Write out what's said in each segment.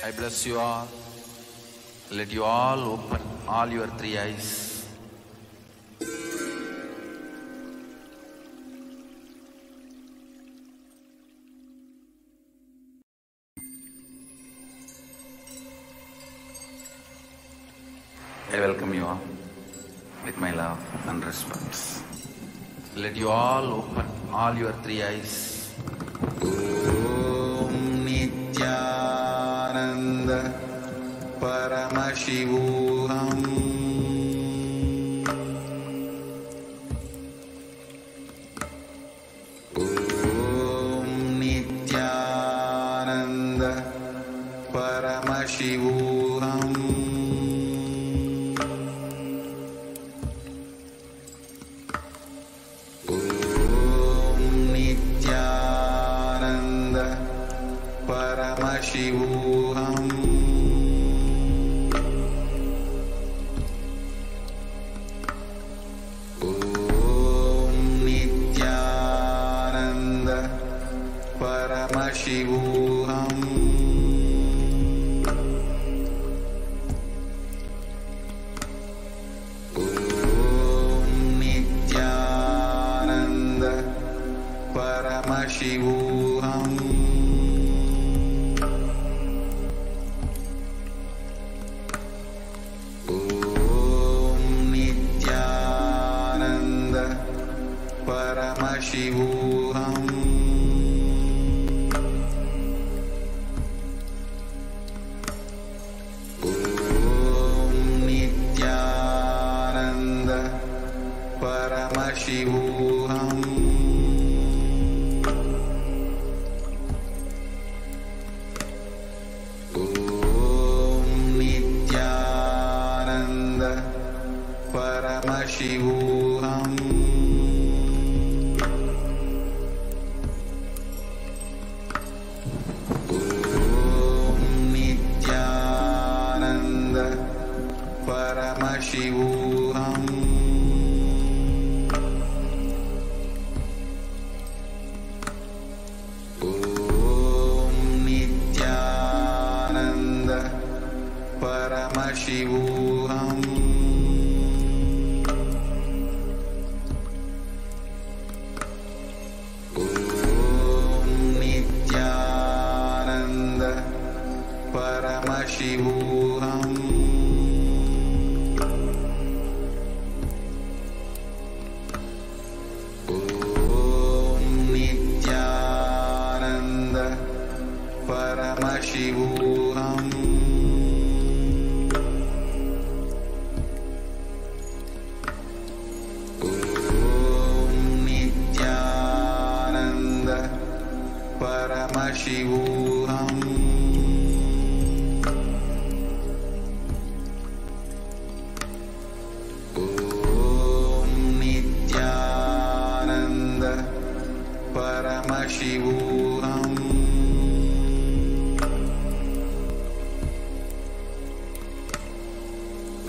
I bless you all. Let you all open all your three eyes. I welcome you all with my love and respect. Let you all open all your three eyes. Om Nithyananda Paramashivoham. Om Nithyananda Paramashivoham. Paramashivoham. Om Nithyananda Paramashivoham. Om Nithyananda Paramashivoham. Paramashivoham. Om Nithyananda Paramashivoham. Om Nithyananda Paramashivoham. Paramashivoham. Om Nithyananda Paramashivoham. Om Nithyananda Paramashivoham. Paramashivoham. Om Nithyananda Paramashivoham.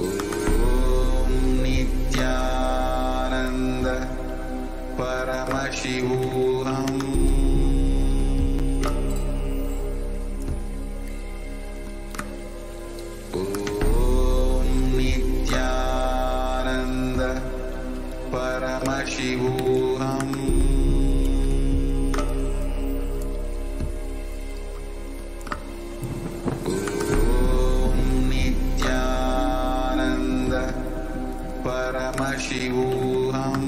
Om Nithyananda Paramashivoham. Om Nithyananda Paramashivoham. Om Nithyananda Paramashivoham.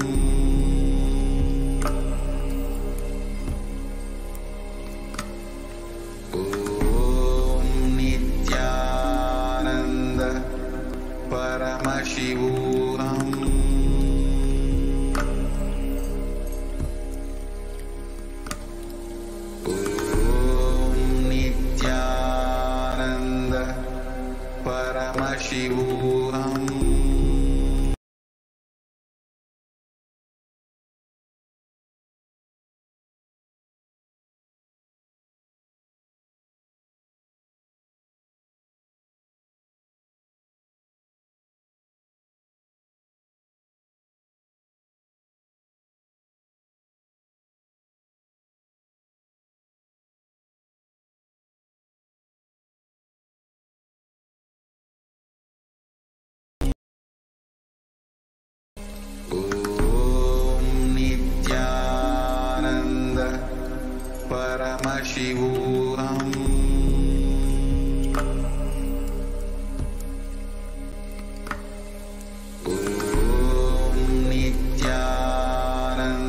Om Nithyananda Paramashivoham. Om Nithyananda Paramashivoham. Om Nithyananda Paramashivoham. Om Nithyananda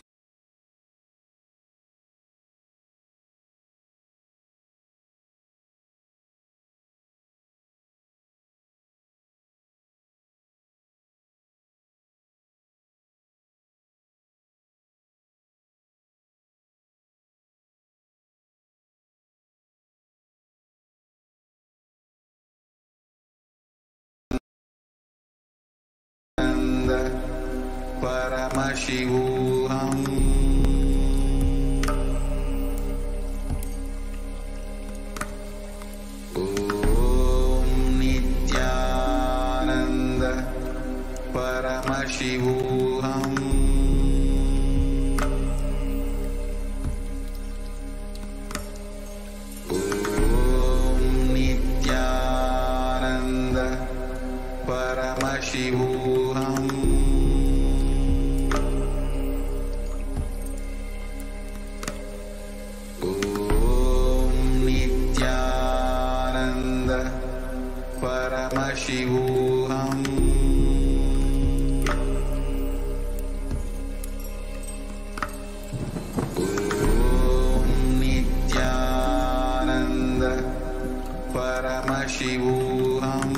Paramashivoham. Om Nithyananda Paramashivoham. Om Nithyananda Paramashivoham. Om Nithyananda Paramashivoham. Om Nithyananda Paramashivoham.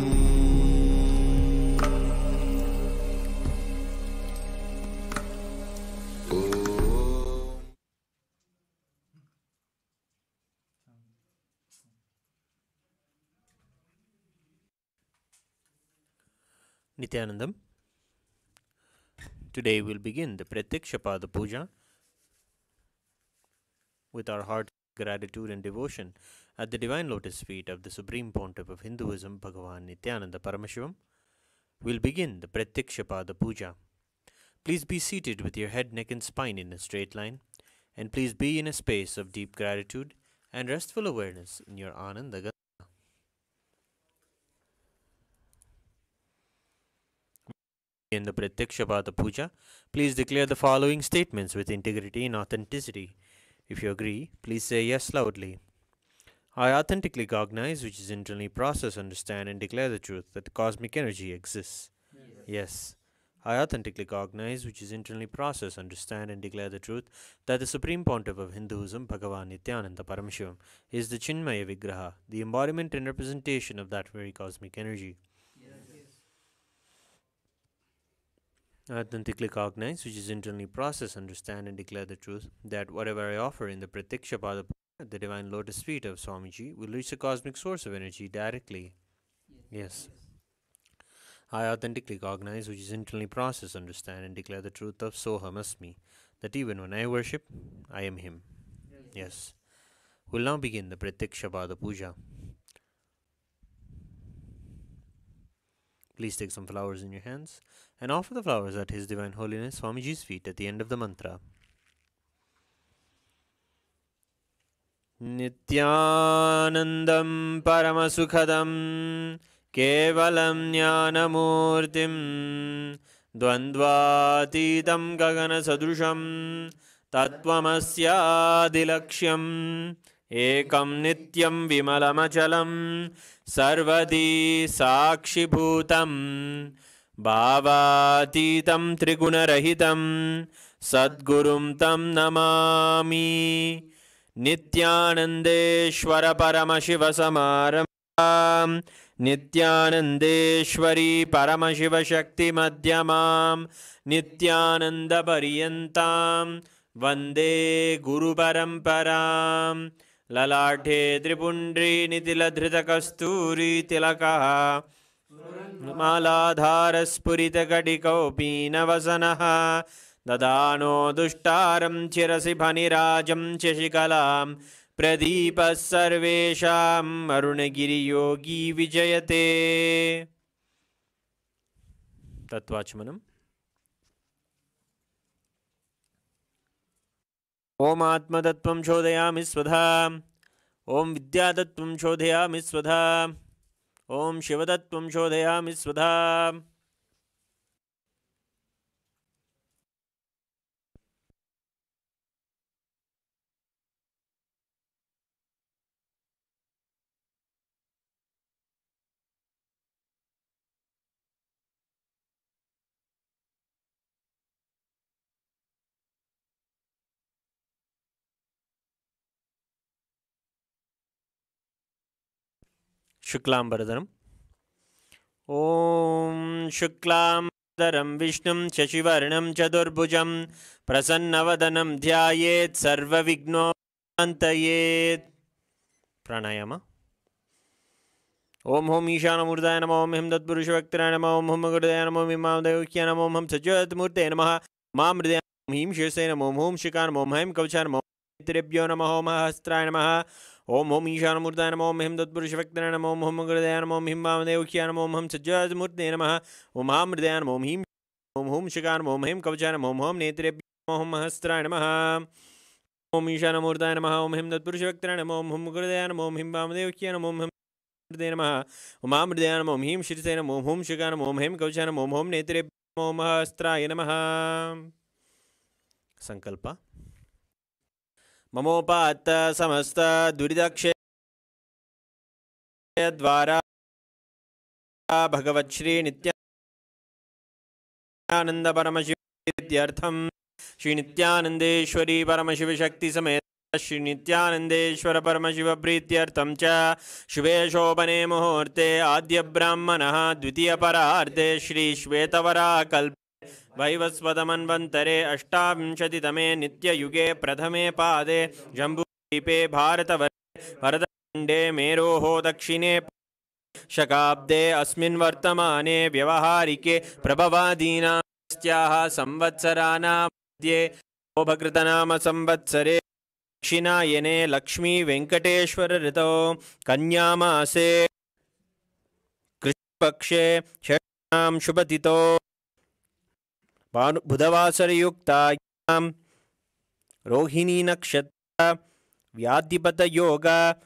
Nithyanandam. Today we'll begin the Prathyaksha Puja with our heart gratitude and devotion at the divine lotus feet of the Supreme Pontiff of Hinduism, Bhagavan Nithyananda Paramashivam. We'll begin the Prathyaksha Puja. Please be seated with your head, neck, and spine in a straight line, and please be in a space of deep gratitude and restful awareness in your Ananda Gata. In the Prathyaksha Puja, please declare the following statements with integrity and authenticity. If you agree, please say yes loudly. I authentically cognize, which is internally process, understand, and declare the truth that the cosmic energy exists. Yes. I authentically cognize, which is internally process, understand, and declare the truth that the Supreme Pontiff of Hinduism, Bhagavan Nithyananda Paramashivam, is the Chinmaya Vigraha, the embodiment and representation of that very cosmic energy. I authentically cognize, which is internally process, understand, and declare the truth that whatever I offer in the Prathyaksha at the divine lotus feet of Swamiji, will reach the cosmic source of energy directly. Yes. I authentically cognize, which is internally process, understand, and declare the truth of Soham Asmi, that even when I worship, I am Him. Yes. We'll now begin the Prathyaksha Puja. Please take some flowers in your hands and offer the flowers at His Divine Holiness Swamiji's feet at the end of the mantra. Nithyanandam Paramasukhadam Kevalam Jnanamurtim Dvandvatitam Gagana Sadrusham Tattvamasyadilaksham Ekam Nityam Vimalamachalam Sarvadi Sakshibhutam Bhavatitam Trigunarahitam Sadgurum Tam Namami Nithyanandeshwara Paramashiva Samaram Nithyanandeshwari Paramashiva Shakti Madhyamam Nithyananda Pariyantam Vande Guru Paramparam Lalathe Tripundri Nitila Dhrita Kasturi Tilakaha Maladharaspurita Kadikaupina Vasanaha Dadano Dushtaram Chirasi Bhanirajam Cheshikalam Pradipas Sarvesham Arunagiri Yogi Vijayate. Tattvachmanam. Om Atma Tattvam Chodhayami Svadha. Om Vidya Tattvam Chodhayami Svadha. Om Shiva Tattvam Chodhayami Svadha. Shuklambaradharam. Om Shuklambaradharam Vishnum Shashivarnam Chadurbhujam Prasannavadanam Dhyayet Sarva Vignopantayet. Pranayama. Om Hom Ishana Murdaya Namo Om Him Datpurusha Vaktiraya Namo Om Hum Gurdaya Namo Om Imam Devukya Namo Om Hum Sajat Murte Namaha Mam Mridaya Om Him Shirsaya Namo Om Hum Shikan Namo Om Haim Kavcha Namo Trebhyo Namo Om Hastraya Namaha Om Hom Ishana Murdaya Namo Om Him Datpurusha Vaktiraya Namo Om Hum Gurdaya Namo Om Imam Devukya Namo Om Hum Sajat Murte Namaha Om Ham Mridaya Namo Om Him Om Hum Shikan Namo Om Haim Kavcha Namo Om Hum Netrebhyo Namo Om Hastraya Namaha Om Ishana Murdaya Namo Om Him Datpurusha Vaktiraya Namo Om Hum Gurdaya Namo Om Imam Devukya Namo Om Namaha Om Amridaya Namo Om Him Shirsaya Namo Om Hum Shikan Namo Om Haim Kavcha Namo Om Hum Netrebhyo Namo Om Hastraya Namaha. Sankalpa. Mamopata Samasta Duridakshe Dvara Bhagavat Shri Nithyananda Paramashivatyartham Shri Nithyanandeshwari Paramashiva Shakti Samet Shri Nithyanandeshwara Paramashiva Prityartham Cha Shve Shobhane Muhurte Adya Brahmanaha Dvitiya Pararte Shri Shvetavara Kalpe Vaivasvadamanvantare Ashtavinshati-tame Nitya Yuge Prathame Pade Jambu-dipe Bharatavare Bharatande Meroho Dakshine Shakabde Asmin Vartamane Vyavaharike Prabhavadina Styaha Samvatsarana Madhye Obhakritanama Samvatsare Dakshina-yene Lakshmi Venkateshwara Rito Kanyamase Krishpakshe Shanam Shubhatito Budhavasarayuktayaam Rohini Nakshatra Vyadipata Yoga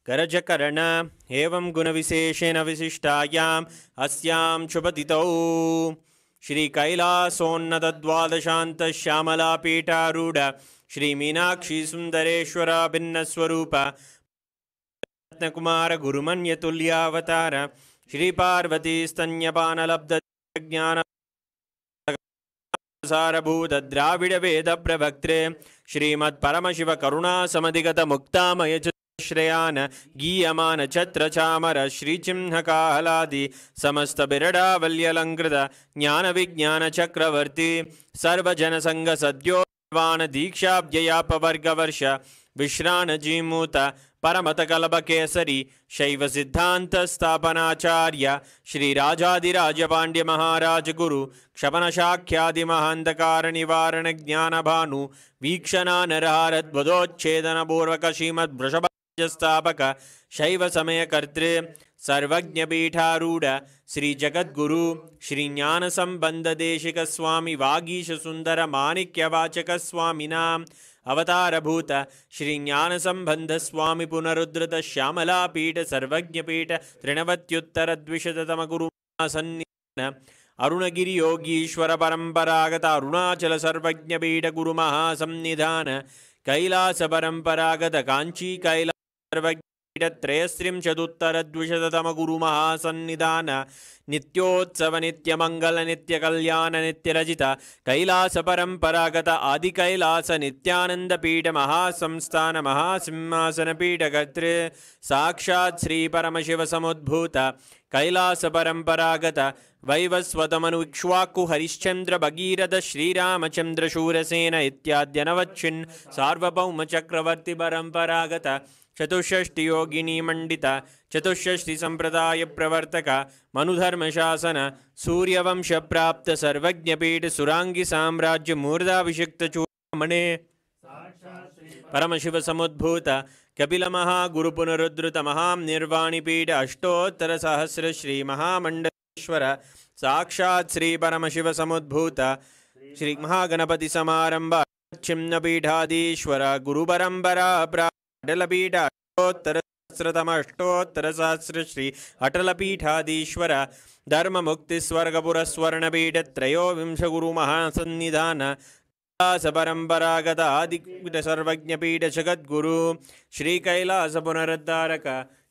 Garajakarana Evam Gunavisheshena Visishtayam Asyam Shubhatito Shri Kailasonnata Dvadashanta Shyamala Pita Ruda Shri Meenakshi Sundareshwara Bhinnaswarupa Ratnakumara Gurumanya Tulyavatara Shri Parvati Stanyapana Labda Jnana Sarabhuta Dravida Veda Pravaktre Srimad Paramashiva Karuna Samadhigata Muktamaya Shreyana Giyamana Chatra Chamara Shri Chimhaka Haladi Samasta Birada Valyalankrita Jnana Vijnana Chakravarti Sarva Janasanga Sadyo Vana Diksha Bhyaya Pavarga Varsha विश्राणजीमूत परमतकलभकेसरी शैवसिद्धान्तस्थापनाचार्य श्रीराजाधिराजपाण्ड्यमहाराजगुरु क्षपणशाख्यादिमहान्धकारनिवारणज्ञानभानु वीक्षणानरहारद्वदोच्छेदनपूर्वक श्रीमद्वृषभस्थापक शैवसमयकर्तृ सर्वज्ञपीठारूढ श्रीजगद्गुरु श्रीज्ञानसम्बन्धदेशिकस्वामि वागीशसुन्दरमाणिक्यवाचकस्वामिनाम् अवतारभूत श्रीज्ञानसम्बन्धस्वामि पुनरुद्धृत श्यामलापीठ सर्वज्ञपीठ त्रिणवत्युत्तरद्विशततमगुरुसन्निधान अरुणगिरियोगीश्वर परम्परागत अरुणाचल सर्वज्ञपीठ गुरुमहासन्निधान कैलास परम्परागत काञ्ची कैलास सर्वज्ञ त्रयस्त्रिंशदुत्तरद्विशततमगुरुमहासन्निधान नित्योत्सव नित्यमङ्गल नित्यकल्याण नित्यरजित कैलास परम्परागत आदिकैलास नित्यानन्दपीठ महासंस्थान महासिंहासनपीठ कर्तृ साक्षात् श्री परमशिवसमुद्भूत कैलास परम्परागत वैवस्वतमनु इक्ष्वाकु हरिश्चन्द्र भगीरथ श्रीरामचन्द्र शूरसेन इत्याद्यनवच्छिन् सार्वभौम चक्रवर्ति परम्परागत चतुष्षष्टि योगिनी मंडित चतुष्षष्टि संप्रदाय प्रवर्तक मनुधर्मशासन सूर्यवंश प्राप्त सर्वज्ञपीठ सुरांगी साम्राज्य मूर्धाभिषिक्त चूड़ामणे परमशिव समुद्भूत कपिल महागुरु पुनरुद्धृत महानिर्वाणिपीठ अष्टोत्तर सहस्र श्री महामंडलेश्वर साक्षात् श्री परमशिव समुद्भूत श्री महागणपति समारंभ छिन्नपीठाधीश्वर गुरुपरंपरा अटलपीठ अष्टोत्तरसहस्र श्री अटलपीठाधीश्वर धर्म मुक्ति स्वर्गपुरस्वर्णपीठ त्रयोविंश गुरु महासन्निधान कैलास परंपरागत आदिपीठ सर्वज्ञपीठ जगद्गुरु श्री कैलास पुनरुद्धारक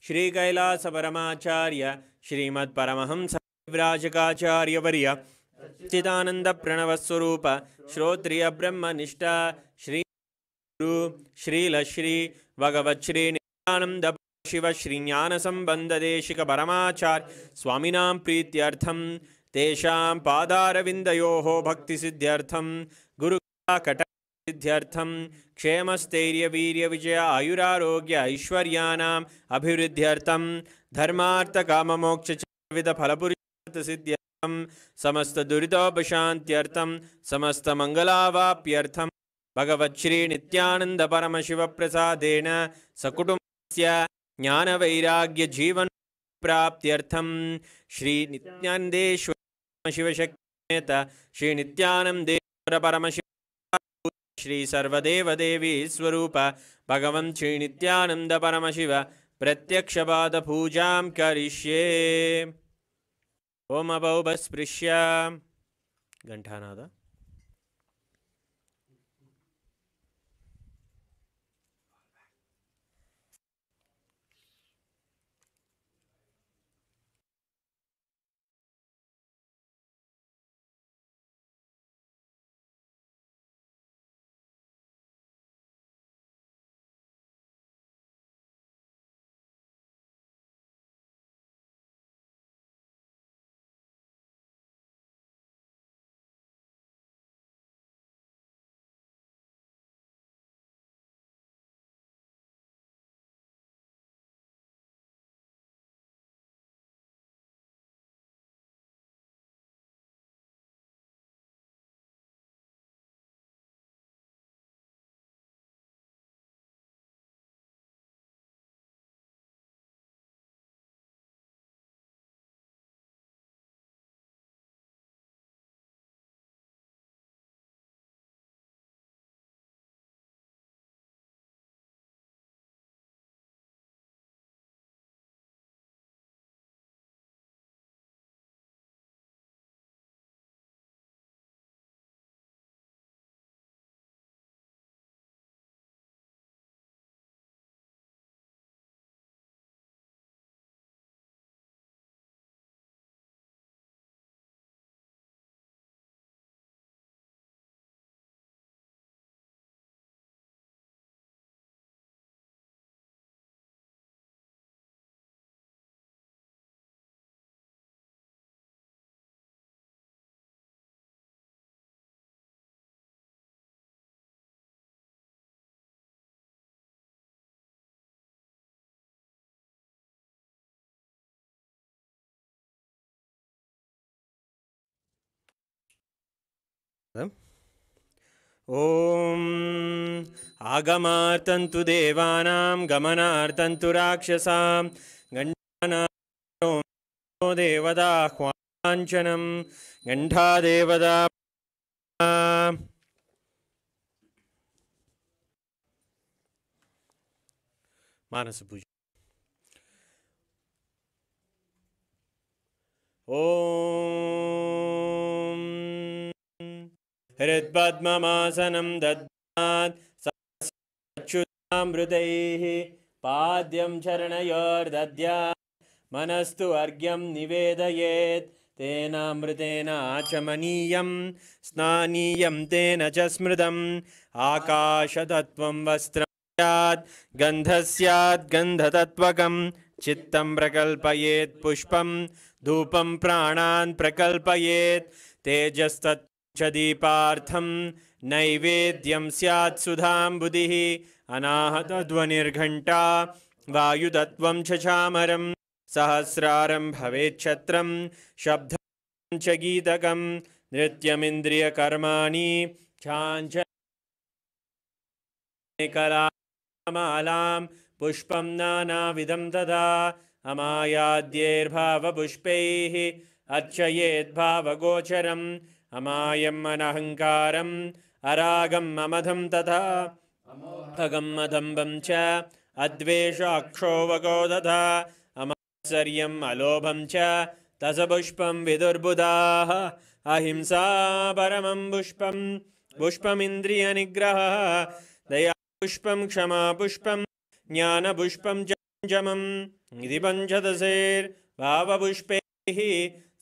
श्री कैलास परमाचार्य श्रीमद् परमहंस विराजकाचार्यवर्य चिदानंद प्रणवस्वरूप श्रोत्रिय ब्रह्मनिष्ठा श्री गुरु श्रील श्री भगवत् श्री नित्यानंद शिव श्री ज्ञान संबंध देशिक परमाचार्य स्वामिनां प्रीत्यर्थं तेषां पादारविन्दयोः भक्ति सिद्ध्यर्थं गुरु कट सिद्ध्यर्थं क्षेमस्थैर्य वीर्य विजय आयुरारोग्य ऐश्वर्याणाम् अभिवृद्ध्यर्थं धर्मार्थ काम मोक्ष विविध फलपुरुषार्थ सिद्ध्यर्थं समस्त दुरितोपशान्त्यर्थं समस्त मंगलावाप्यर्थं भगवत् श्री नित्यानंद परमशिव प्रसादेन सकुटुंबस्य ज्ञान वैराग्य जीवन प्राप्त्यर्थं श्री नित्यानंदेश्वर शिव शक्येत श्री नित्यानंदेश्वर परमशिव श्री सर्वदेव देवी स्वरूप भगवन् श्री नित्यानंद परमशिव प्रत्यक्षपाद पूजां करिष्ये। ओम अभौभस्पृश्य घंटानाद। ॐ आगमार्तन्तु देवानां गमनार्तन्तु राक्षसां गण्डानां देवदाह्वाञ्चनं गण्डादेवदा मानसपूजा। ॐ हृत्पद्ममासनं दद्यात् सच्युतामृतैः पाद्यं चरणयोर्दद्यात् मनस्तु अर्घ्यं निवेदयेत् तेनामृतेन आचमनीयं स्नानीयं तेन च स्मृतम् आकाशतत्त्वं वस्त्रं स्यात् गन्धः स्यात् गन्धतत्त्वकं चित्तं प्रकल्पयेत् पुष्पं धूपं प्राणान् प्रकल्पयेत् तेजस्तत् च दीपार्थं नैवेद्यं स्यात् सुधाम्बुधिः अनाहतध्वनिर्घण्टा वायुतत्त्वं च चामरं सहस्रारं भवेच्छत्रं शब्दं च गीतकं नृत्यमिन्द्रियकर्माणि कलामालां पुष्पं नानाविधं तथा अमायाद्यैर्भावपुष्पैः अर्चयेद्भावगोचरम् अमायम् अनहङ्कारम् अरागम् अमधं तथा अमोहगम् अदम्बं च अद्वेषाक्षोभगो तथा अमात्सर्यम् अलोभं च तसपुष्पं विदुर्बुधाः अहिंसा परमं पुष्पं पुष्पमिन्द्रियनिग्रहः दयापुष्पं क्षमापुष्पं ज्ञानपुष्पं च पञ्चमम् इति पञ्चदशैर्भावपुष्पैः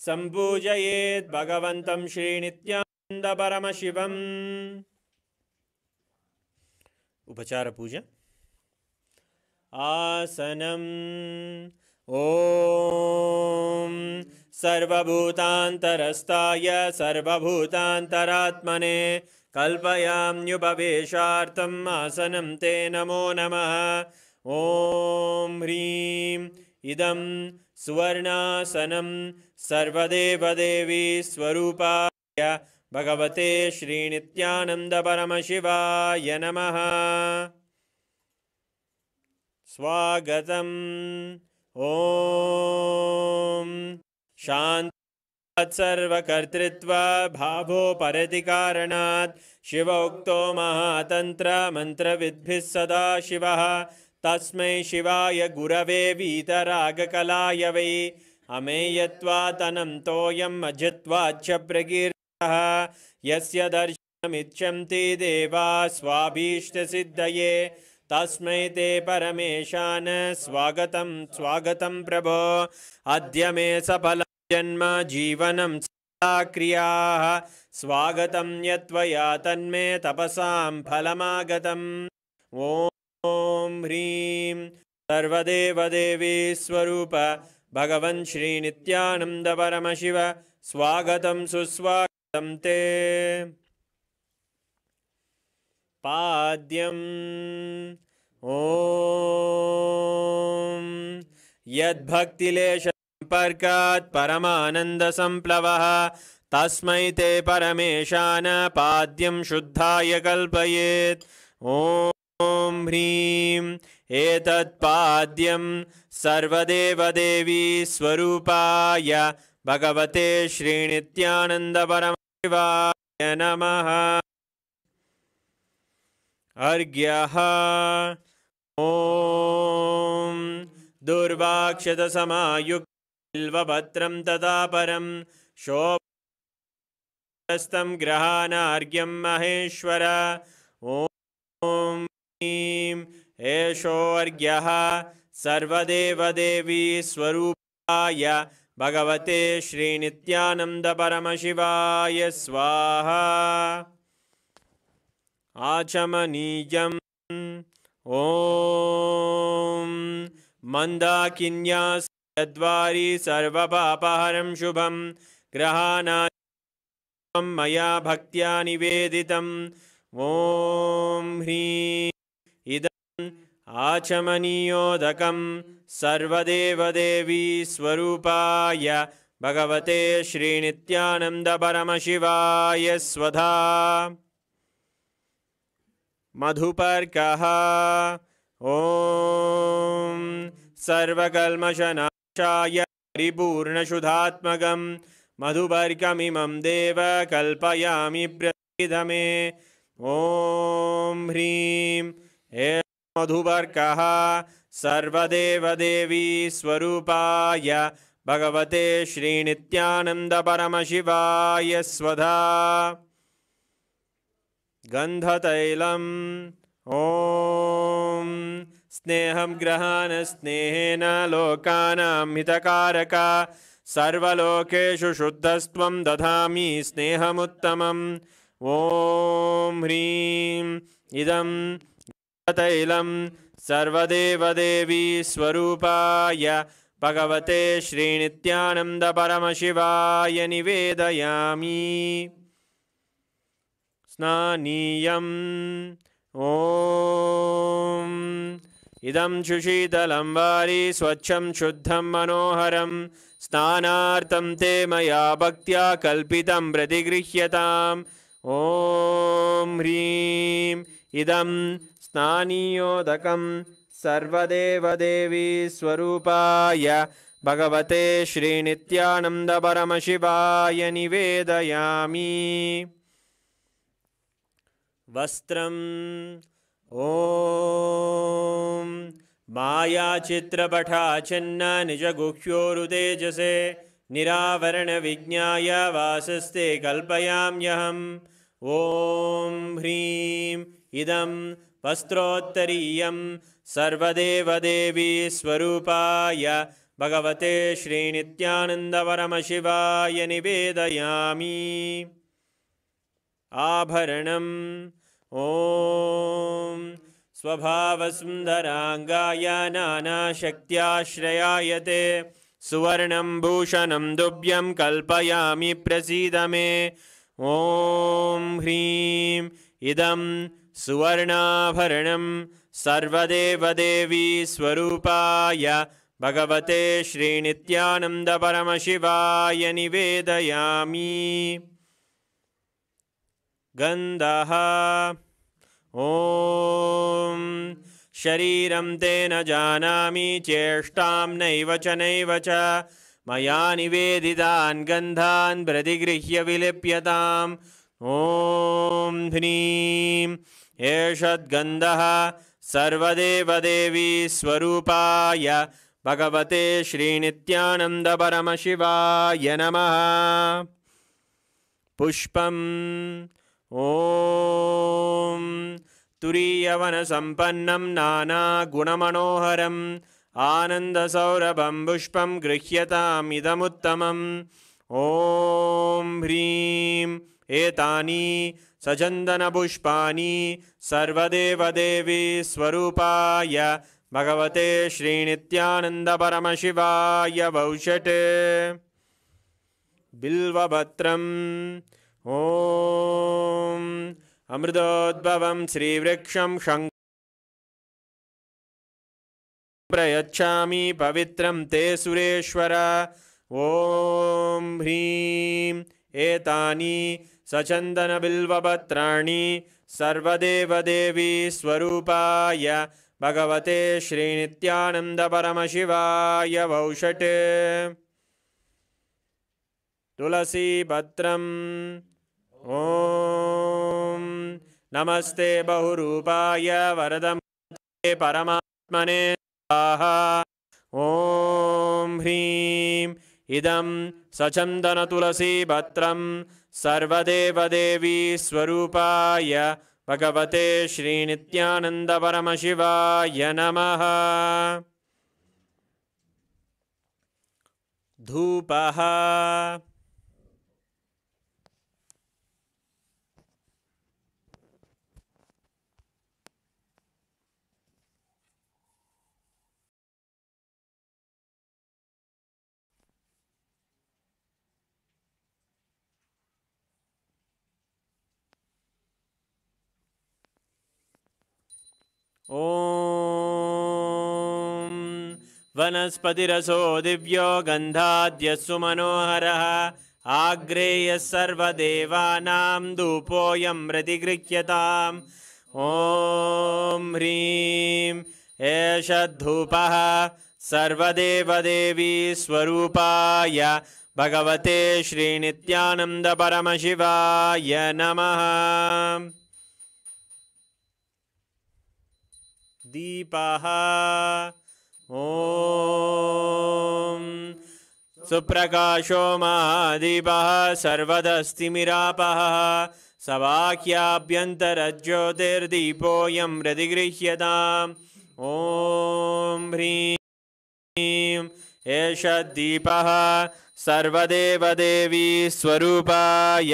सम्पूजयेत् भगवन्तं श्रीनित्यानन्दपरमशिवम्। उपचार पूजा। आसनम्। ॐ सर्वभूतान्तरस्ताय सर्वभूतान्तरात्मने कल्पयाम्युपवेशार्थम् आसनं ते नमो नमः। ॐ ह्रीं इदं सुवर्णासनं सर्वदेवदेवी स्वरूपाय भगवते श्रीनित्यानन्दपरमशिवाय नमः। स्वागतम्। ॐ शान्तात् सर्वकर्तृत्व भावोपरति कारणात् शिवोक्तो महातन्त्र मन्त्रविद्भिः सदा शिवः तस्मै शिवाय गुरवे वीतरागकलाय वै अमेयत्वातनं तोयम् अजित्वाच्च प्रकीर्तितः यस्य दर्शनमिच्छन्ति देवा स्वाभीष्टसिद्धये तस्मै ते परमेशान स्वागतं स्वागतं प्रभो। अद्य मे सफलं जन्म जीवनं सदा क्रियाः स्वागतं यत्त्वया तन्मे तपसां फलमागतम्। ॐ ह्रीं सर्वदेवदेवी स्वरूप भगवन् श्रीनित्यानन्दपरमशिव स्वागतं सुस्वागतं ते। पाद्यम्। ॐ यद्भक्तिलेशसम्पर्कात् परमानन्दसम्प्लवः तस्मै ते परमेशान पाद्यं शुद्धाय कल्पयेत्। ॐ ह्रीं एतत्पाद्यं सर्वदेवदेवी स्वरूपाय भगवते श्रीनित्यानन्दपरमशिवाय नमः। अर्घ्यः। ॐ दुर्वाक्षतसमायुक्तबिल्वपत्रं तथा परं शोभस्तं ग्रहाणार्घ्यं महेश्वर। ॐ ह्रीं एषोऽर्घ्यः सर्वदेवदेवी स्वरूपाय भगवते श्रीनित्यानन्दपरमशिवाय स्वाहा। आचमनीयम्। ॐ मन्दाकिन्यासद्वारी सर्वपापहरं शुभं ग्रहाणां मया भक्त्या निवेदितम्। ॐ ह्रीं इदम् आचमनीयोदकं सर्वदेवदेवी स्वरूपाय भगवते श्रीनित्यानन्द परमशिवाय स्वधा मधुपर्कः ॐ सर्वकल्मषनाशाय परिपूर्णशुद्धात्मकं मधुपर्कमिमं देव कल्पयामि प्रसीदमे ॐ ह्रीं हे मधुपर्कः सर्वदेवदेवी स्वरूपाय भगवते श्रीनित्यानन्द परमशिवाय स्वधा गन्धतैलम् ॐ स्नेहं ग्रहाण स्नेहेन लोकानां हितकारक सर्वलोकेषु शुद्धस्त्वं दधामि स्नेहमुत्तमम् ॐ ह्रीं इदं तैलं सर्वदेवदेवी स्वरूपाय भगवते श्रीनित्यानन्द परमशिवाय निवेदयामि स्नानीयम् ॐ इदं सुशीतलं वारि स्वच्छं शुद्धं मनोहरं स्नानार्थं ते मया भक्त्या कल्पितं प्रतिगृह्यताम् ॐ ह्रीं इदं स्नानीयोदकं सर्वदेवदेवी स्वरूपाय भगवते श्रीनित्यानन्द परमशिवाय निवेदयामि वस्त्रम् ॐ मायाचित्रपटाच्छन्न निजगुह्योरुतेजसे निरावरणविज्ञाय वासस्ते कल्पयाम्यहम् ॐ ह्रीं इदं वस्त्रोत्तरीयं सर्वदेवदेवी स्वरूपाय भगवते श्रीनित्यानन्द परमशिवाय निवेदयामि आभरणम् ॐ स्वभावसुन्दराङ्गाय नानाशक्त्याश्रयायते सुवर्णं भूषणं दुभ्यं कल्पयामि प्रसीद मे ॐ ह्रीं इदं सुवर्णाभरणं सर्वदेवदेवी स्वरूपाय भगवते श्रीनित्यानन्द परमशिवाय निवेदयामि गन्धः ॐ शरीरं ते न जानामि चेष्टां नैव च मया निवेदितान् गन्धान् प्रतिगृह्य विलिप्यताम् ॐ ह्रीं एषद्गन्धः सर्वदेवदेवी स्वरूपाय भगवते श्रीनित्यानन्द परमशिवाय नमः पुष्पम् ॐ तुरीयवनसम्पन्नं नानागुणमनोहरम् आनन्दसौरभं पुष्पं गृह्यताम् इदमुत्तमम् ॐ ह्रीं एतानि सचन्दनपुष्पाणि सर्वदेवदेवी स्वरूपाय भगवते श्रीनित्यानन्द परमशिवाय वौषट् बिल्वपत्रम् ॐ अमृतोद्भवं श्रीवृक्षं प्रयच्छामि पवित्रं ते सुरेश्वर ॐ ह्रीं एतानि सचन्दनबिल्वपत्राणि सर्वदेवदेवी स्वरूपाय भगवते श्रीनित्यानन्द परमशिवाय वौषट् तुलसीपत्रम् ॐ नमस्ते बहुरूपाय वरदमूर्ते परमात्मने स्वाहा ॐ ह्रीं इदं सचन्दनतुलसीपत्रं सर्वदेवदेवी स्वरूपाय भगवते श्रीनित्यानन्द परमशिवाय नमः धूपः ॐ वनस्पतिरसो दिव्यो गन्धाद्यस्सु मनोहरः आग्रेयः सर्वदेवानां धूपोऽयं प्रतिगृह्यताम् ॐ ह्रीं एष धूपः सर्वदेवदेवी स्वरूपाय भगवते श्रीनित्यानन्द परमशिवाय नमः। दीपः ॐ सुप्रकाशो महादीपः सर्वदस्तिमिरापः सवाक्याभ्यन्तरज्योतिर्दीपोऽयं प्रतिगृह्यताम् ॐ ह्रीं एष दीपः सर्वदेवदेवी स्वरूपाय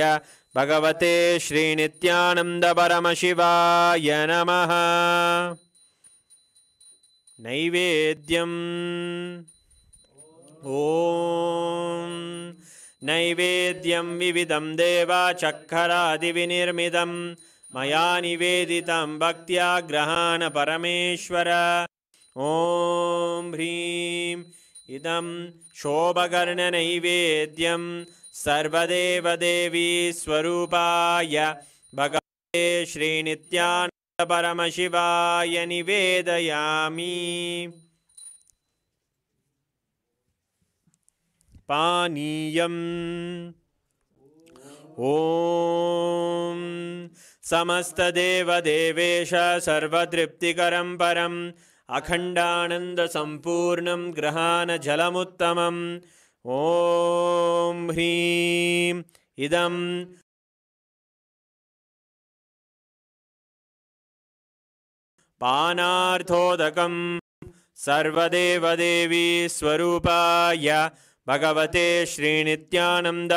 भगवते श्रीनित्यानन्द परमशिवाय नमः। नैवेद्यम् ॐ नैवेद्यं विविधं देवाचक्खरादिविनिर्मितं मया निवेदितं भक्त्या ग्रहाण परमेश्वर ॐ ह्रीं इदं शोभकर्णनैवेद्यं सर्वदेवदेवी स्वरूपाय भगवते श्रीनित्यानन्द परमशिवाय निवेदयामि। पानीयम् ॐ समस्तदेवदेवेश सर्वतृप्तिकरं परम् अखण्डानन्दसम्पूर्णं ग्रहाणजलमुत्तमम् ॐ ह्रीं इदं पानार्थोदकं सर्वदेवदेवी स्वरूपाय भगवते श्रीनित्यानन्द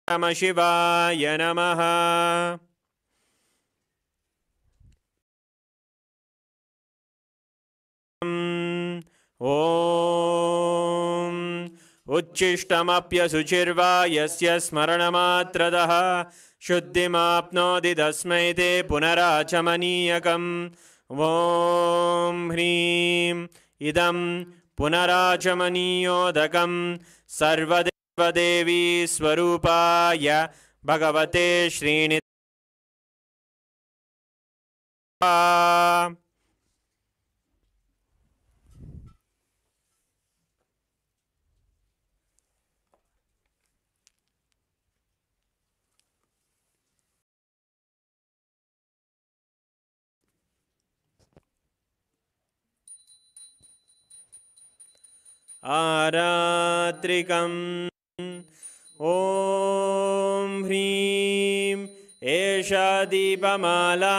परमशिवाय नमः। ॐ उच्छिष्टमप्यशुचिर्वा यस्य स्मरणमात्रतः शुद्धिमाप्नोति तस्मै ते पुनराचमनीयकम् ॐ ह्रीं इदं पुनराचमनीयोदकं सर्वदेवदेवी स्वरूपाय भगवते श्रीनित्यानन्द आरात्रिकम् ॐ ह्रीं एषा दीपमाला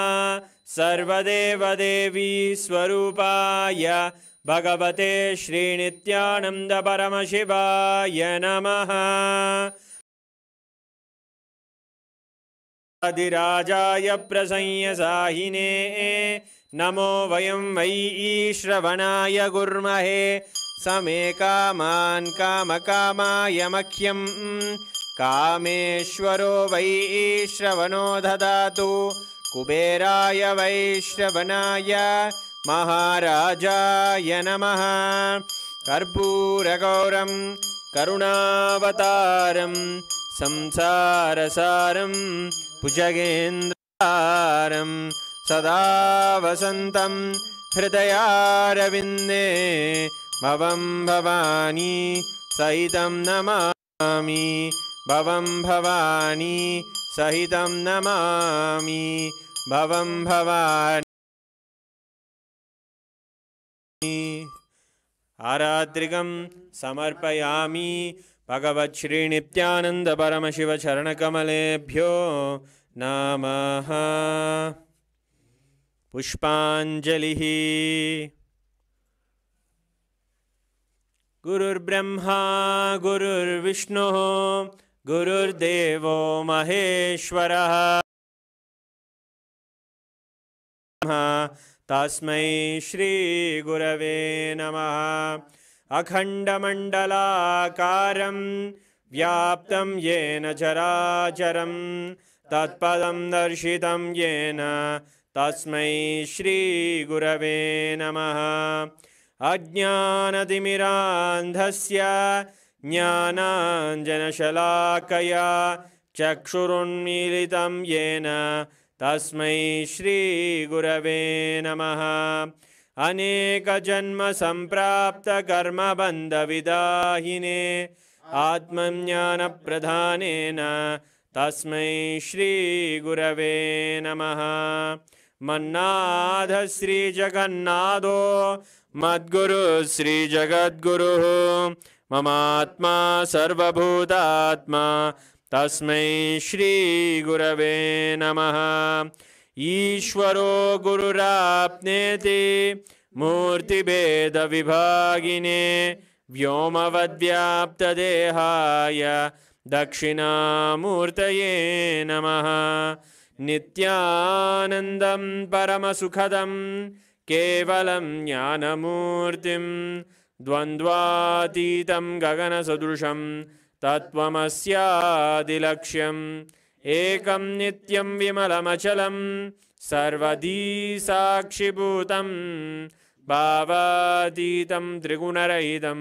सर्वदेवदेवी स्वरूपाय भगवते श्रीनित्यानन्द परमशिवाय नमः। आदिराजाय प्रसंयसाहिने नमो वयं वै श्रवणाय गुर्महे समे कामान् कामकामाय मह्यं कामेश्वरो वै श्रवणो ददातु कुबेराय वै श्रवणाय महाराजाय नमः। कर्पूरगौरं करुणावतारं संसारसारं भुजगेन्द्रहारं सदा वसन्तं हृदयारविन्दे भवं भवानी सहितं नमामि भवं भवानी सहितं नमामि भवं भवानी। आरात्रिकं समर्पयामि भगवत् श्रीनित्यानन्द परमशिव चरणकमलेभ्यो नमः। पुष्पाञ्जलिः। गुरुर्ब्रह्मा गुरुर्विष्णुः गुरुर्देवो महेश्वरः तस्मै श्रीगुरवे नमः। अखण्डमण्डलाकारं व्याप्तं येन चराचरं तत्पदं दर्शितं येन तस्मै श्रीगुरवे नमः। अज्ञानतिमिरान्धस्य ज्ञानाञ्जनशलाकया चक्षुरुन्मीलितं येन तस्मै श्रीगुरवे नमः। अनेकजन्मसम्प्राप्तकर्मबन्धविदाहिने आत्मज्ञानप्रधानेन तस्मै श्रीगुरवे नमः। मन्नाथ श्रीजगन्नाथो मद्गुरुः श्रीजगद्गुरुः ममात्मा सर्वभूतात्मा तस्मै श्रीगुरवे नमः। ईश्वरो गुरुराप्नेति मूर्तिभेदविभागिने व्योमवद्व्याप्तदेहाय दक्षिणामूर्तये नमः। नित्यानन्दं परमसुखदं केवलं ज्ञानमूर्तिं द्वन्द्वातीतं गगनसदृशं तत्त्वमस्यादिलक्ष्यम् एकं नित्यं विमलमचलं सर्वधी साक्षिभूतं भावातीतं त्रिगुणरहितं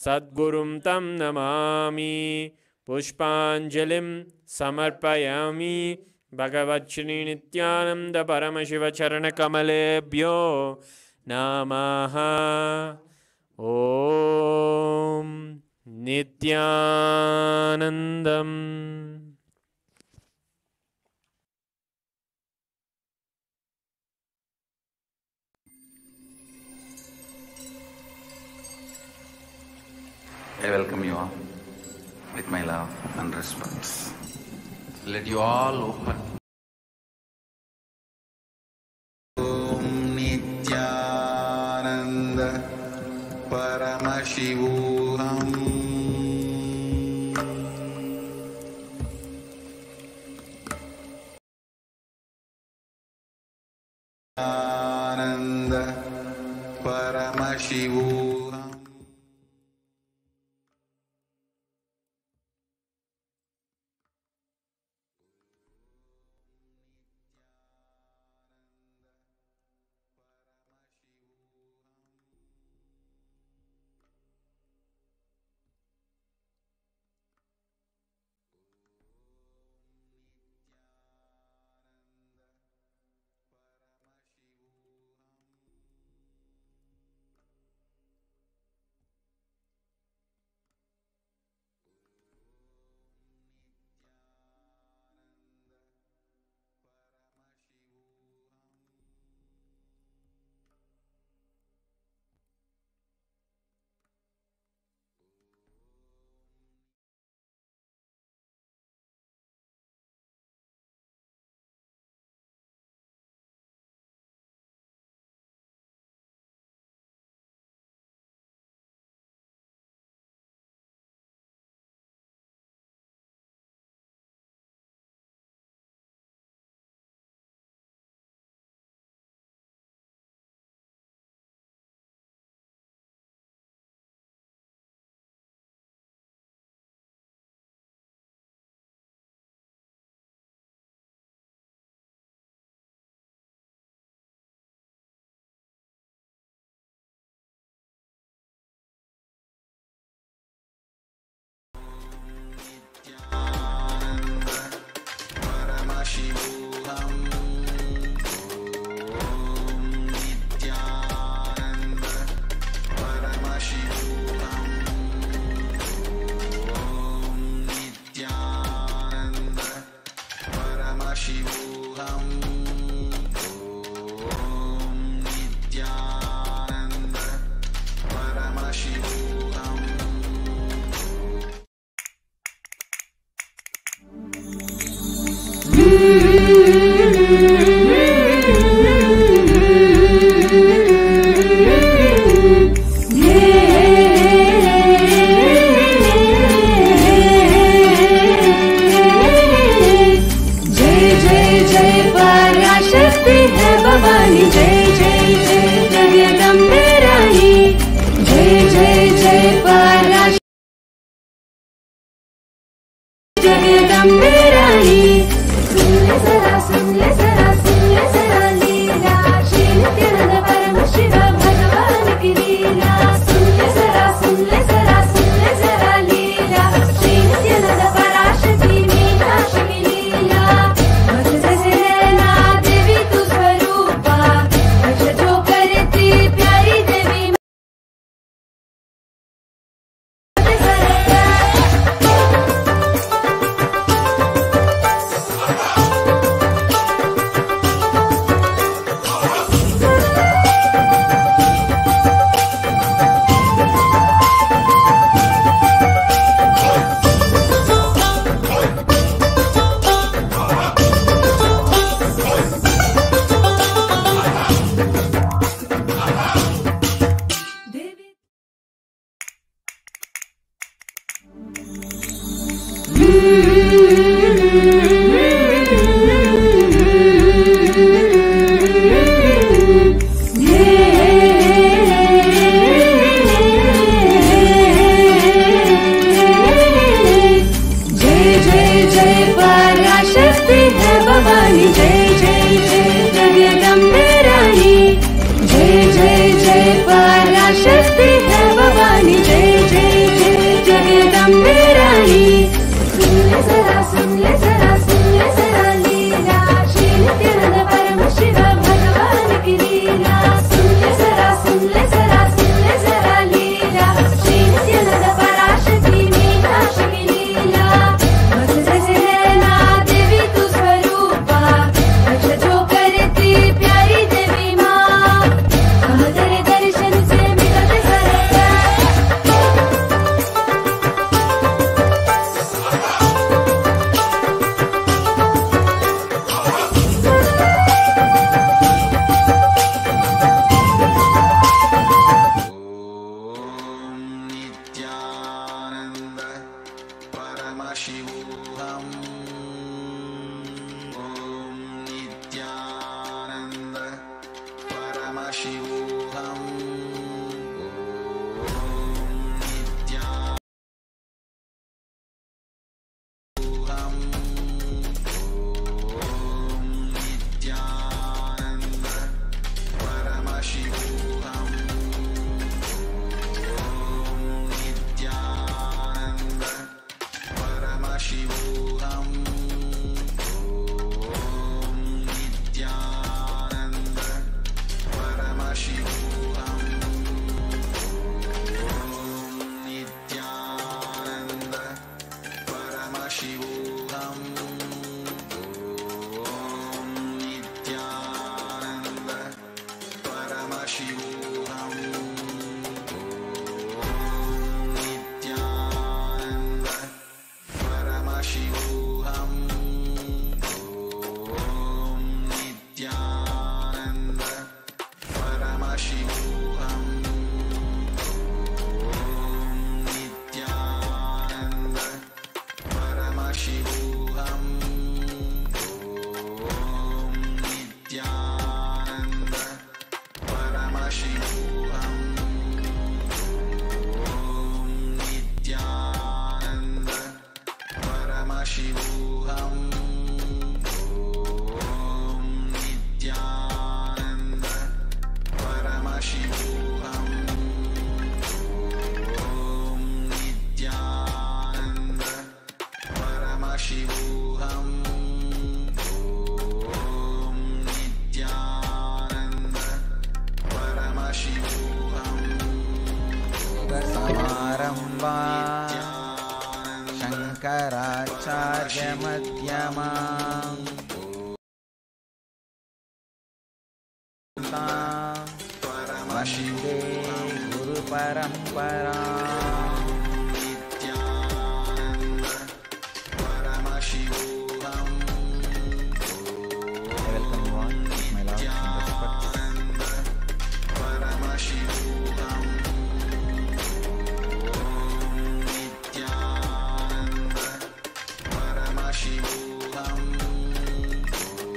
सद्गुरुं तं नमामि। पुष्पाञ्जलिं समर्पयामि भगवच्छ्री नित्यानन्द परमशिवचरणकमलेभ्यो नमः। ॐ नित्यानन्दम्। I welcome you all with my love and respect. Let you all open. Om Nithyananda Paramashivoham. Nithyananda Paramashivoham. Nithyananda Paramashiva Bhagavan Ki Yamam Vande Guru Parampara. I welcome you all with my love and respect.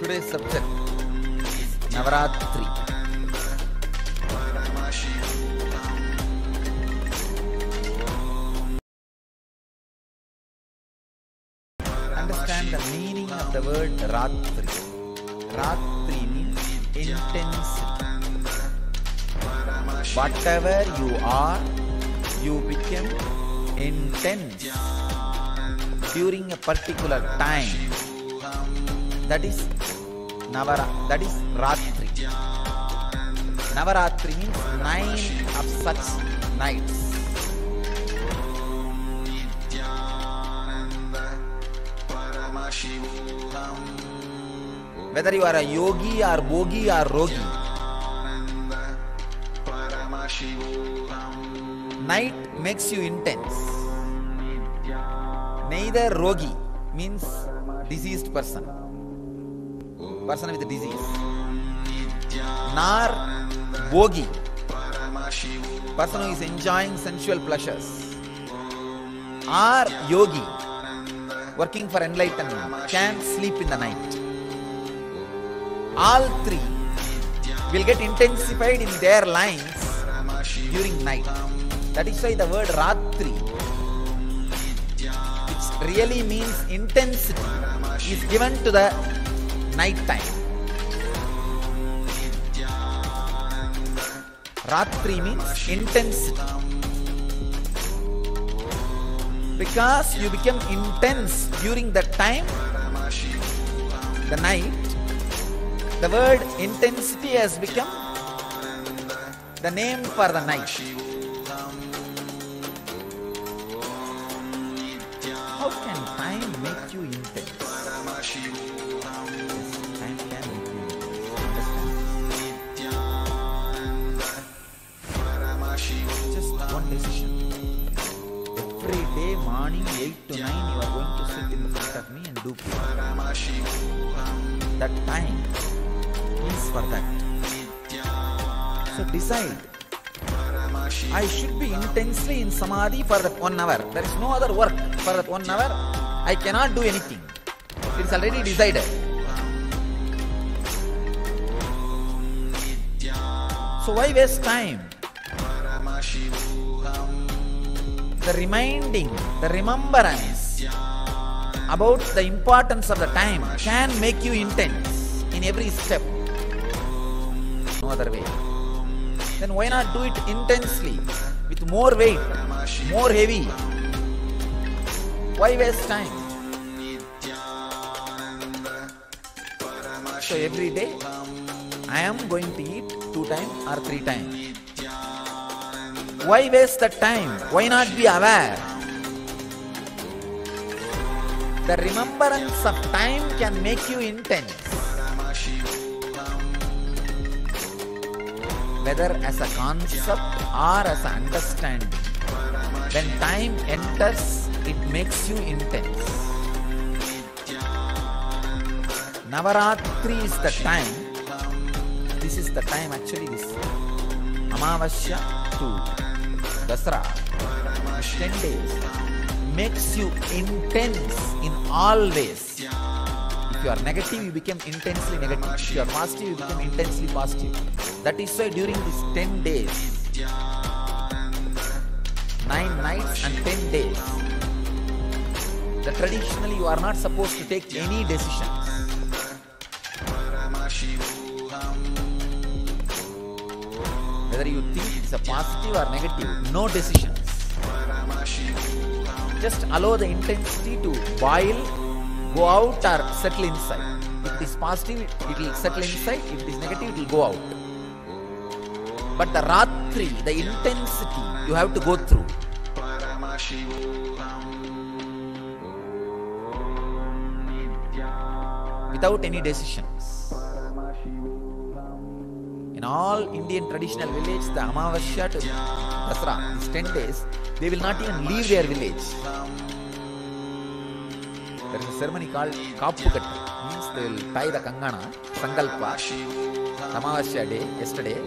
Today's subject is Navaratri. Understand the meaning of the word Ratri. Ratri means intensity. Whatever you are, you become intense during a particular time. That is Ratri. Navaratri means 9 of such nights. Whether you are a yogi or bogi or rogi, night makes you intense. Neither rogi means diseased person with disease, nor bogi, person who is enjoying sensual pleasures, or yogi, working for enlightenment, can sleep in the night. All three will get intensified in their lines during night. That is why the word Ratri, which really means intensity, is given to the night time. Ratri means intensity. Because you become intense during that time, the night, the word intensity has become the name for the night. How can time make you intense? Time can make you intense. Just one decision. Every day morning 8 to 9 you are going to sit in the front of me and do prayer. That time is for that. So decide, I should be intensely in Samadhi for that 1 hour. There is no other work for that 1 hour. I cannot do anything. It is already decided. So why waste time? The reminding, the remembrance about the importance of the time can make you intense in every step. No other way. Then why not do it intensely, with more weight, more heavy? Why waste time? So every day I am going to eat 2 times or 3 times. Why waste the time? Why not be aware? The remembrance of time can make you intense. Whether as a concept or as an understanding. When time enters, it makes you intense. Navaratri is the time. This is the time, actually, this Amavasya to Dasara, 10 days, makes you intense in all ways. If you are negative, you become intensely negative. If you are positive, you become intensely positive. That is why during these 10 days, 9 nights and 10 days, traditionally you are not supposed to take any decisions. Whether you think it's a positive or negative, no decisions. Just allow the intensity to boil, go out or settle inside. If it is positive, it will settle inside. If it is negative, it will go out. But the Ratri, the intensity, you have to go through. without any decisions. In all Indian traditional village, the Amavasya to Dasra, these 10 days, they will not even leave their village. There is a ceremony called Kappugattu, means they will tie the Kangana, Sankalpa, Amavasya day, yesterday.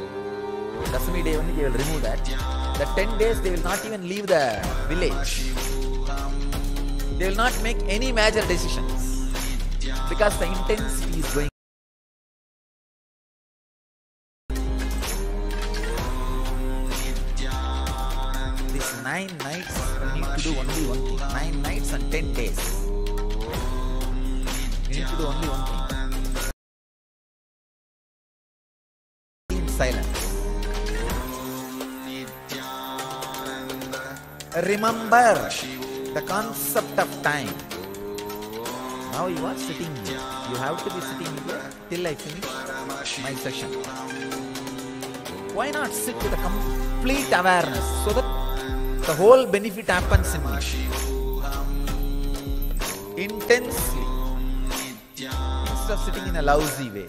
Dasami day only they will remove that. The 10 days they will not even leave the village. They will not make any major decisions because the intensity is going. These 9 nights you need to do only one thing. 9 nights and 10 days. You need to do only one thing. In silence. Remember the concept of time. Now you are sitting here. You have to be sitting here till I finish my session. Why not sit with a complete awareness so that the whole benefit happens in you? Intensely. Instead of sitting in a lousy way.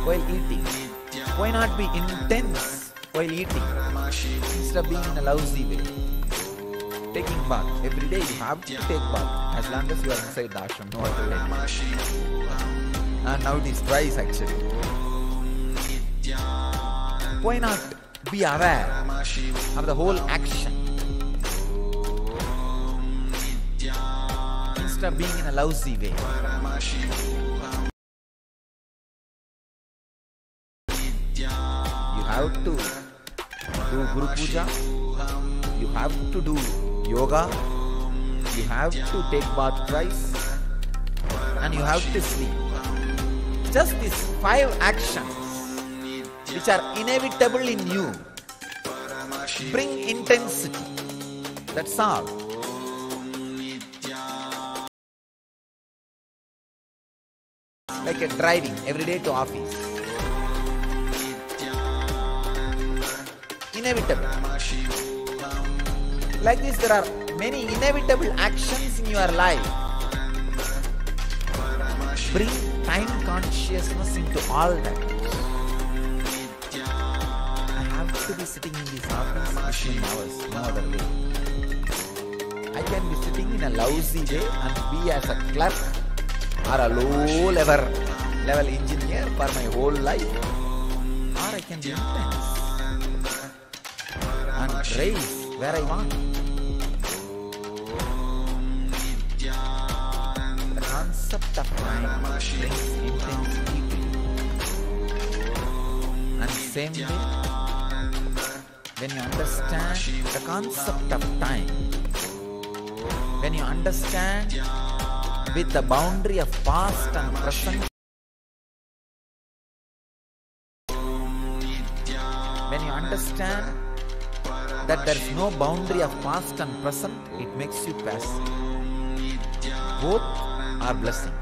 While eating. Why not be intense while eating instead of being in a lousy way? Taking bath. Every day you have to take bath as long as you are inside the ashram. No other way. And now it is twice actually. Why not be aware of the whole action instead of being in a lousy way? You have to do Guru Puja, you have to do yoga, you have to take bath twice, and you have to sleep. Just these 5 actions which are inevitable in you bring intensity. That's all. Like a driving every day to office. Inevitable. Like this, there are many inevitable actions in your life. Bring time consciousness into all that. I have to be sitting in this office 15 hours, no other way. I can be sitting in a lousy way and be as a clerk or a low level engineer for my whole life. Or I can be intense and raise where I want. The concept of time brings intensity to you. And same way, when you understand the concept of time, when you understand with the boundary of past and present, when you understand that there is no boundary of past and present, it makes you passive. Both are blessing.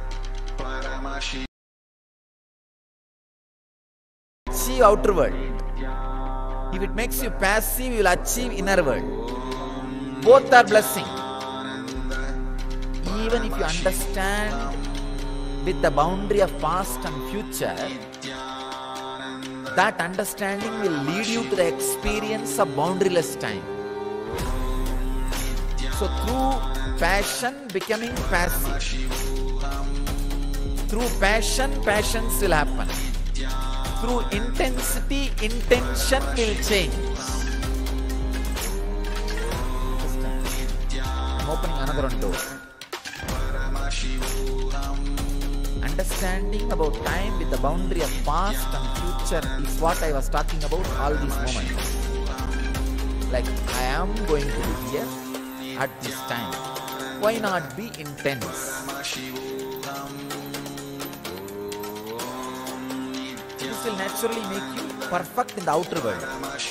Achieve outer world. If it makes you passive, you will achieve inner world. Both are blessing. Even if you understand with the boundary of past and future, that understanding will lead you to the experience of boundaryless time. So through passion becoming passive, through passion, passions will happen. Through intensity, intention will change. I'm opening another one door. Understanding about time with the boundary of past and future is what I was talking about all these moments. Like I am going to be here at this time. Why not be intense? This will naturally make you perfect in the outer world.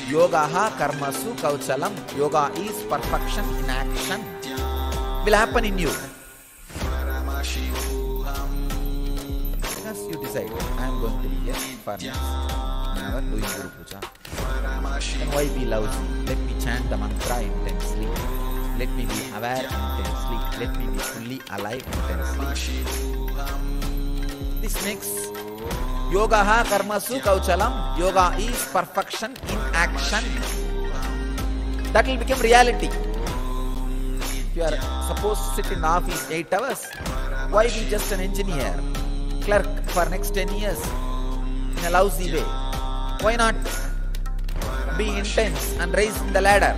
Yogaha karmasu kauchalam. Yoga is perfection in action. Will happen in you. You decide, I am going to be here for next an hour doing Guru Puja. Then why be lousy? Let me chant the mantra intensely. Let me be aware intensely. Let me be fully alive intensely. This makes yogaha karmasu kauchalam. Yoga is perfection in action. That will become reality. If you are supposed to sit in the office 8 hours, why be just an engineer, clerk for next 10 years in a lousy way? Why not be intense and rise in the ladder?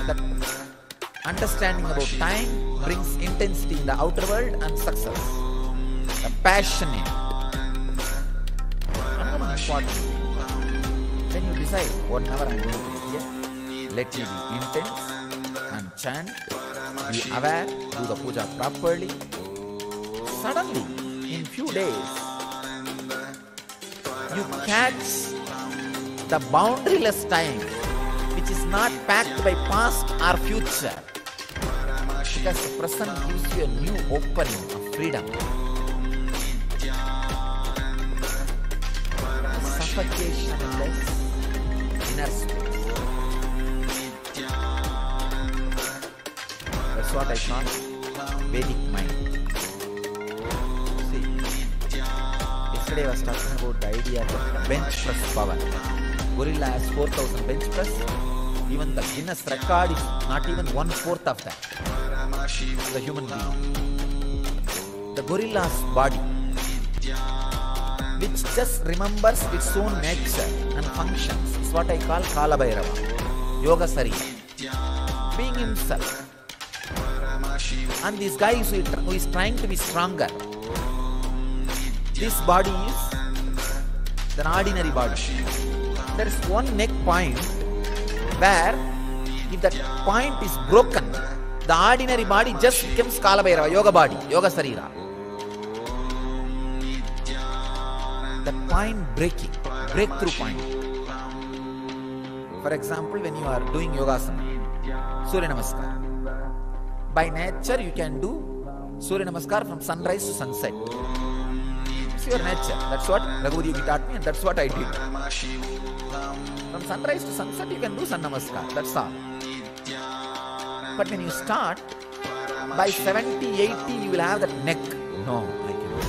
That understanding about time brings intensity in the outer world and success. The passionate. Another important thing. When you decide, whatever I am doing here, let me be intense and chant, be aware, do the puja properly. Suddenly, in few days, you catch the boundaryless time, which is not packed by past or future. Because the present gives you a new opening of freedom. Suffocationless inner space. That's what I call Vedic mind. See, yesterday I was talking about the idea of bench press power. Gorilla has 4,000 bench press. Even the Guinness record is not even 1/4 of that. The human being. The gorilla's body, which just remembers its own nature and functions, is what I call Kala Bhairava, Yoga Sarira, being himself. And this guy who is trying to be stronger, this body is an ordinary body. There is one neck point where if that point is broken, the ordinary body just becomes Kala Bhairava, Yoga body, Yoga Sarira. The point breaking, breakthrough point. For example, when you are doing yogasana, Surya Namaskar. By nature, you can do Surya Namaskar from sunrise to sunset. It's your nature. That's what Raghuvi Yogi taught me, and that's what I did. From sunrise to sunset, you can do Sun Namaskar. That's all. But when you start, by 70, 80, you will have that neck. No, I cannot.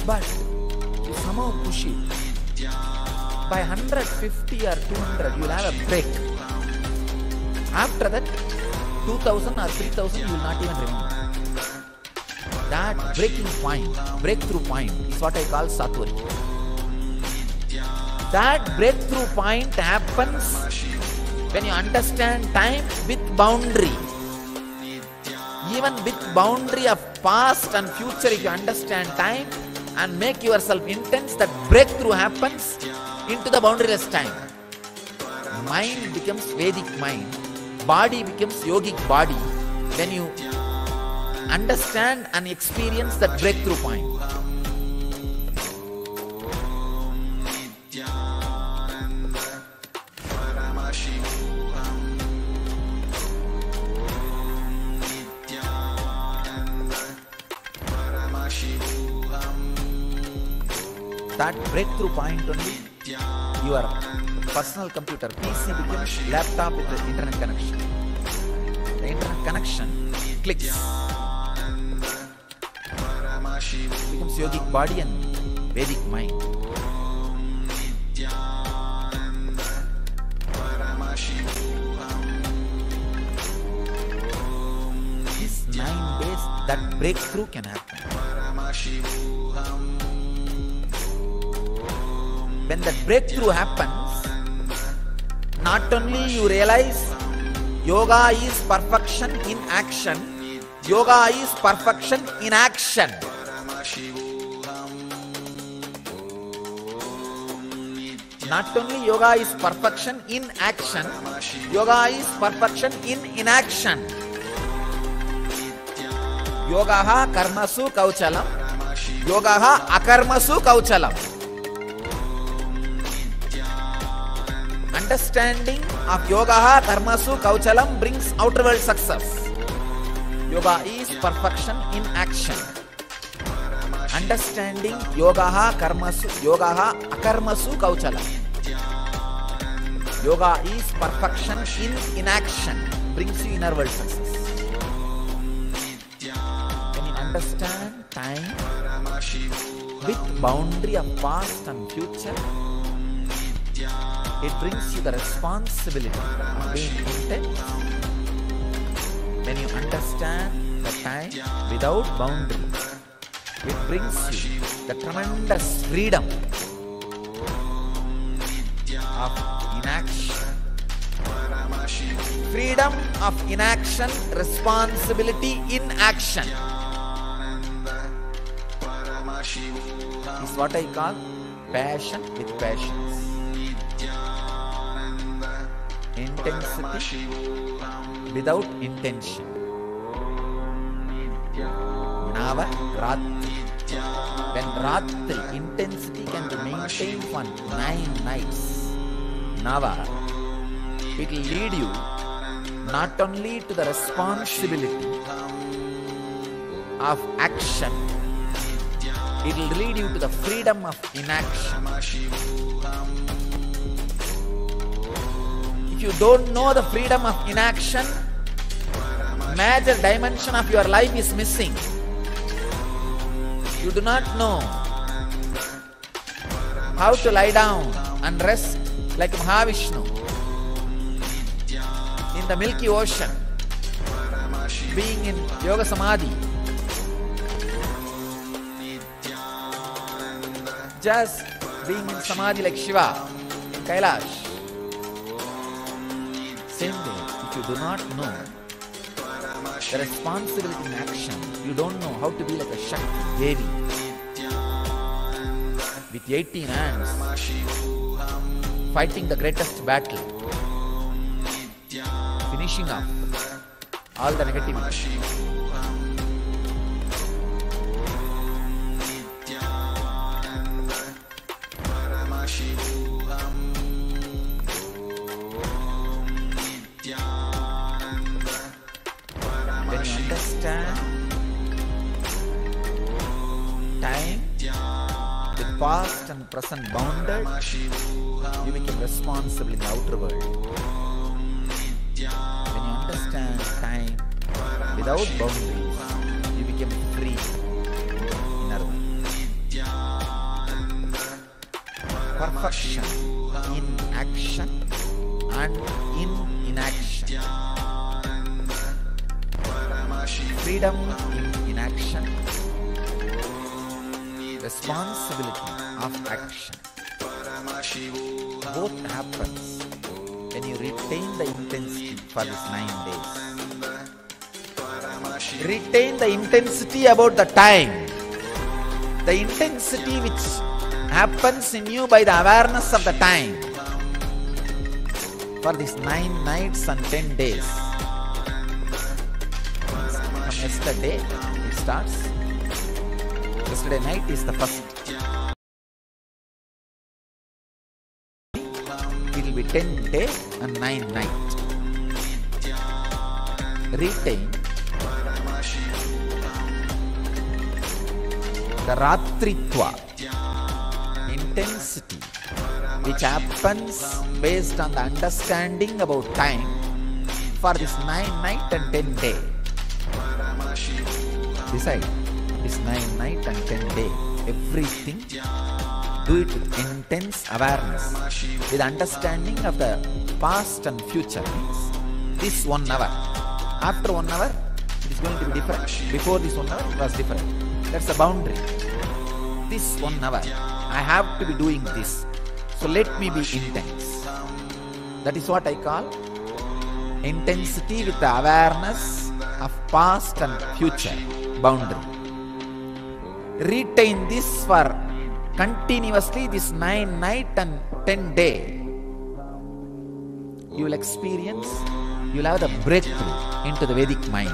But you somehow push it. By 150 or 200, you will have a break. After that, 2000 or 3000, you will not even remember. That breaking point, breakthrough point, is what I call Satwari. That breakthrough point happens when you understand time with boundary. Even with boundary of past and future, if you understand time and make yourself intense, that breakthrough happens into the boundaryless time. Mind becomes Vedic mind. Body becomes yogic body when you understand and experience that breakthrough point. That breakthrough point only, your personal computer, PC becomes laptop with the internet connection. The internet connection clicks. It becomes yogic body and Vedic mind. These 9 days, that breakthrough can happen. When that breakthrough happens, not only you realize yoga is perfection in action, yoga is perfection in action. Not only yoga is perfection in action, yoga is perfection in inaction. Yogaha karmasu kauchalam, yogaha akarmasu kauchalam. Understanding of yogaha karmasu kauchalam brings outer world success. Yoga is perfection in action. understanding yogaha karmasu, yogaha akarmasu kauchalam. Yoga is perfection in inaction, brings you inner world success. When you understand time with boundary of past and future, it brings you the responsibility of being intense. When you understand the time without boundary, it brings you the tremendous freedom of inaction. Freedom of inaction, responsibility in action is what I call passion with patience. Intensity without intention. Nava Ratri. When Ratri, intensity can be maintained for 9 nights. Nava, it will lead you not only to the responsibility of action, it will lead you to the freedom of inaction. If you don't know the freedom of inaction, major dimension of your life is missing. You do not know how to lie down and rest like Mahavishnu in the Milky Ocean, being in Yoga Samadhi. Just being in Samadhi like Shiva in Kailash. Same way, if you do not know the responsibility in action, you don't know how to be like a Shakti Devi with 18 hands, fighting the greatest battle, finishing up all the negativity. When you understand time with past and present bounded, you become responsible in the outer world. When you understand time without boundaries, you become free in inner world. Perfection in action and in inaction. Freedom in inaction. Responsibility of action. Both happens when you retain the intensity for these 9 days. Retain the intensity about the time. The intensity which happens in you by the awareness of the time. For these 9 nights and 10 days. From yesterday it starts. Yesterday night is the first. It will be 10 day and 9 night. Retain the Ratritva, intensity, which happens based on the understanding about time for this 9 night and 10 day. Decide this 9 night and 10 day, everything do it with intense awareness, with understanding of the past and future. Means this 1 hour. After 1 hour, it is going to be different. Before this 1 hour, it was different. That's a boundary. This 1 hour, I have to be doing this. So let me be intense. That is what I call intensity with the awareness of past and future boundary. Retain this for continuously this 9 night and 10 day. You will experience, you will have the breakthrough into the Vedic mind.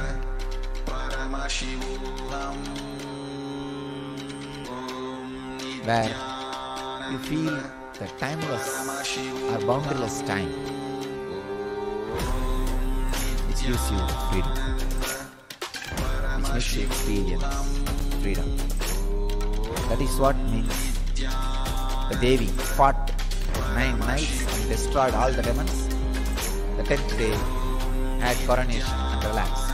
Where you feel the timeless or boundaryless time, which gives you freedom, which makes you experience freedom. That is what means the Devi fought 9 nights and destroyed all the demons. The 10th day had coronation and relaxed.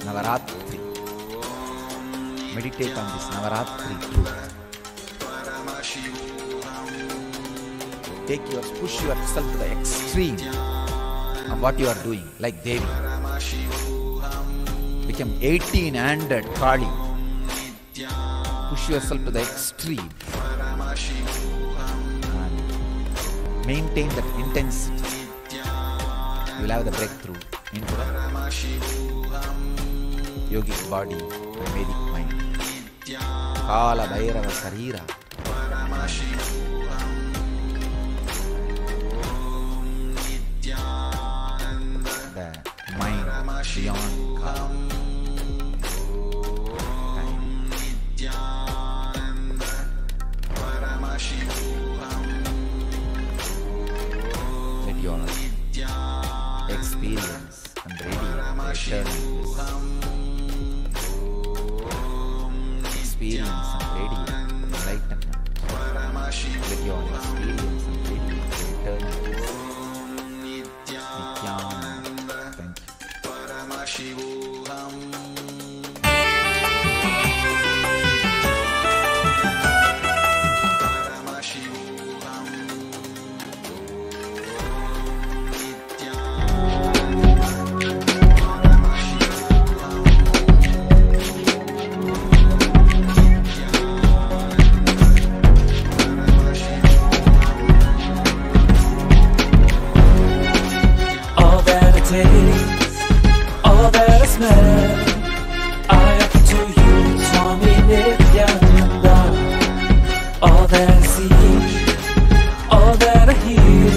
Navaratri. Meditate on this Navaratri truth. Push yourself to the extreme of what you are doing, like Devi. Become 18-handed Kali. Push yourself to the extreme and maintain that intensity. You will have the breakthrough into the yogic body and Vedic mind. Kala Bhairava Sarira. The mind beyond Kala. Let your experience and radiate experience and radiate enlightenment. Let your experience and radiate eternal Nithyananda. Thank you. All that I smell, I offer to you, Swami Nithyananda. All that I see, all that I hear,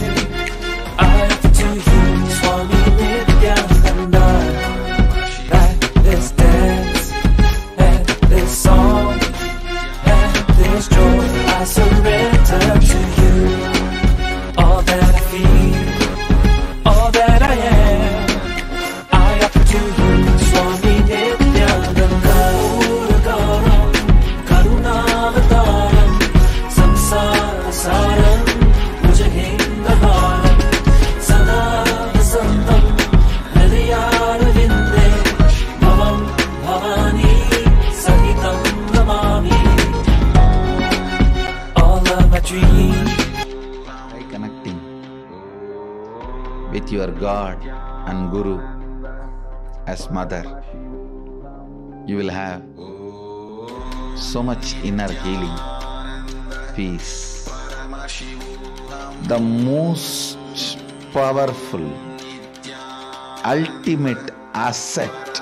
I offer to you, Swami Nithyananda. At this dance, at this song, at this joy, I surrender to you. All that I feel, all that I am, Connecting with your God and Guru as mother, you will have so much inner healing, peace. The most powerful, ultimate asset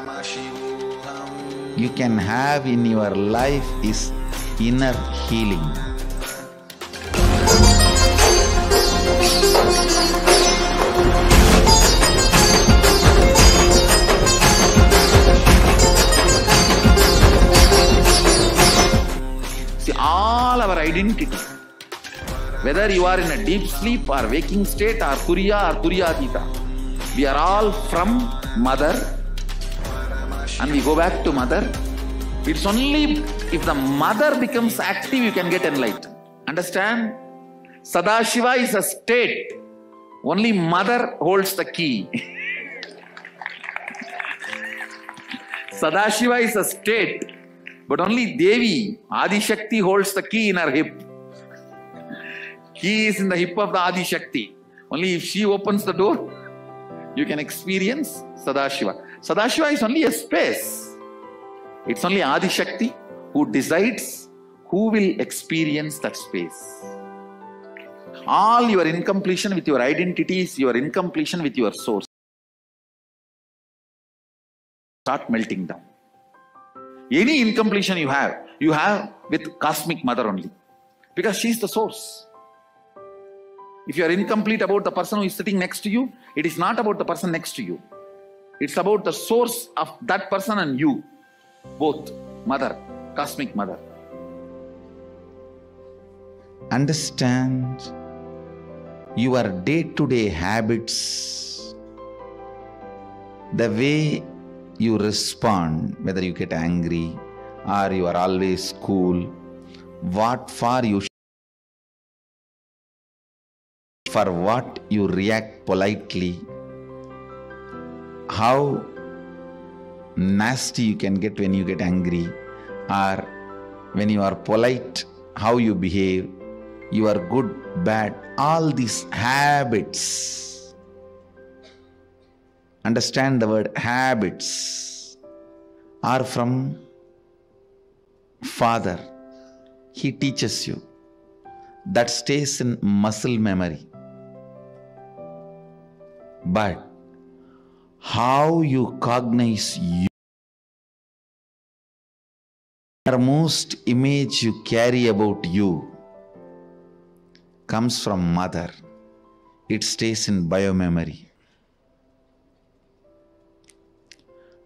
you can have in your life is inner healing. See, all our identity, whether you are in a deep sleep or waking state or Turiya or Turiyatita, we are all from mother and we go back to mother. It's only if the mother becomes active you can get enlightened. Understand? Sadashiva is a state. Only mother holds the key. Sadashiva is a state. But only Devi, Adi Shakti, holds the key in her hip. Key is in the hip of the Adi Shakti. Only if she opens the door, you can experience Sadashiva. Sadashiva is only a space. It's only Adi Shakti who decides who will experience that space. All your incompletion with your identity is your incompletion with your source. Start melting down. Any incompletion you have with cosmic mother only. Because she is the source. If you are incomplete about the person who is sitting next to you, it is not about the person next to you. It's about the source of that person and you. both mother, cosmic mother. Understand your day-to-day habits, the way you respond, whether you get angry or you are always cool, what for what you react politely, how nasty you can get when you get angry, or when you are polite, how you behave, you are good, bad, all these habits. Understand the word habits are from Father. He teaches you. That stays in muscle memory. But how you cognize your most image you carry about you comes from mother. It stays in biomemory.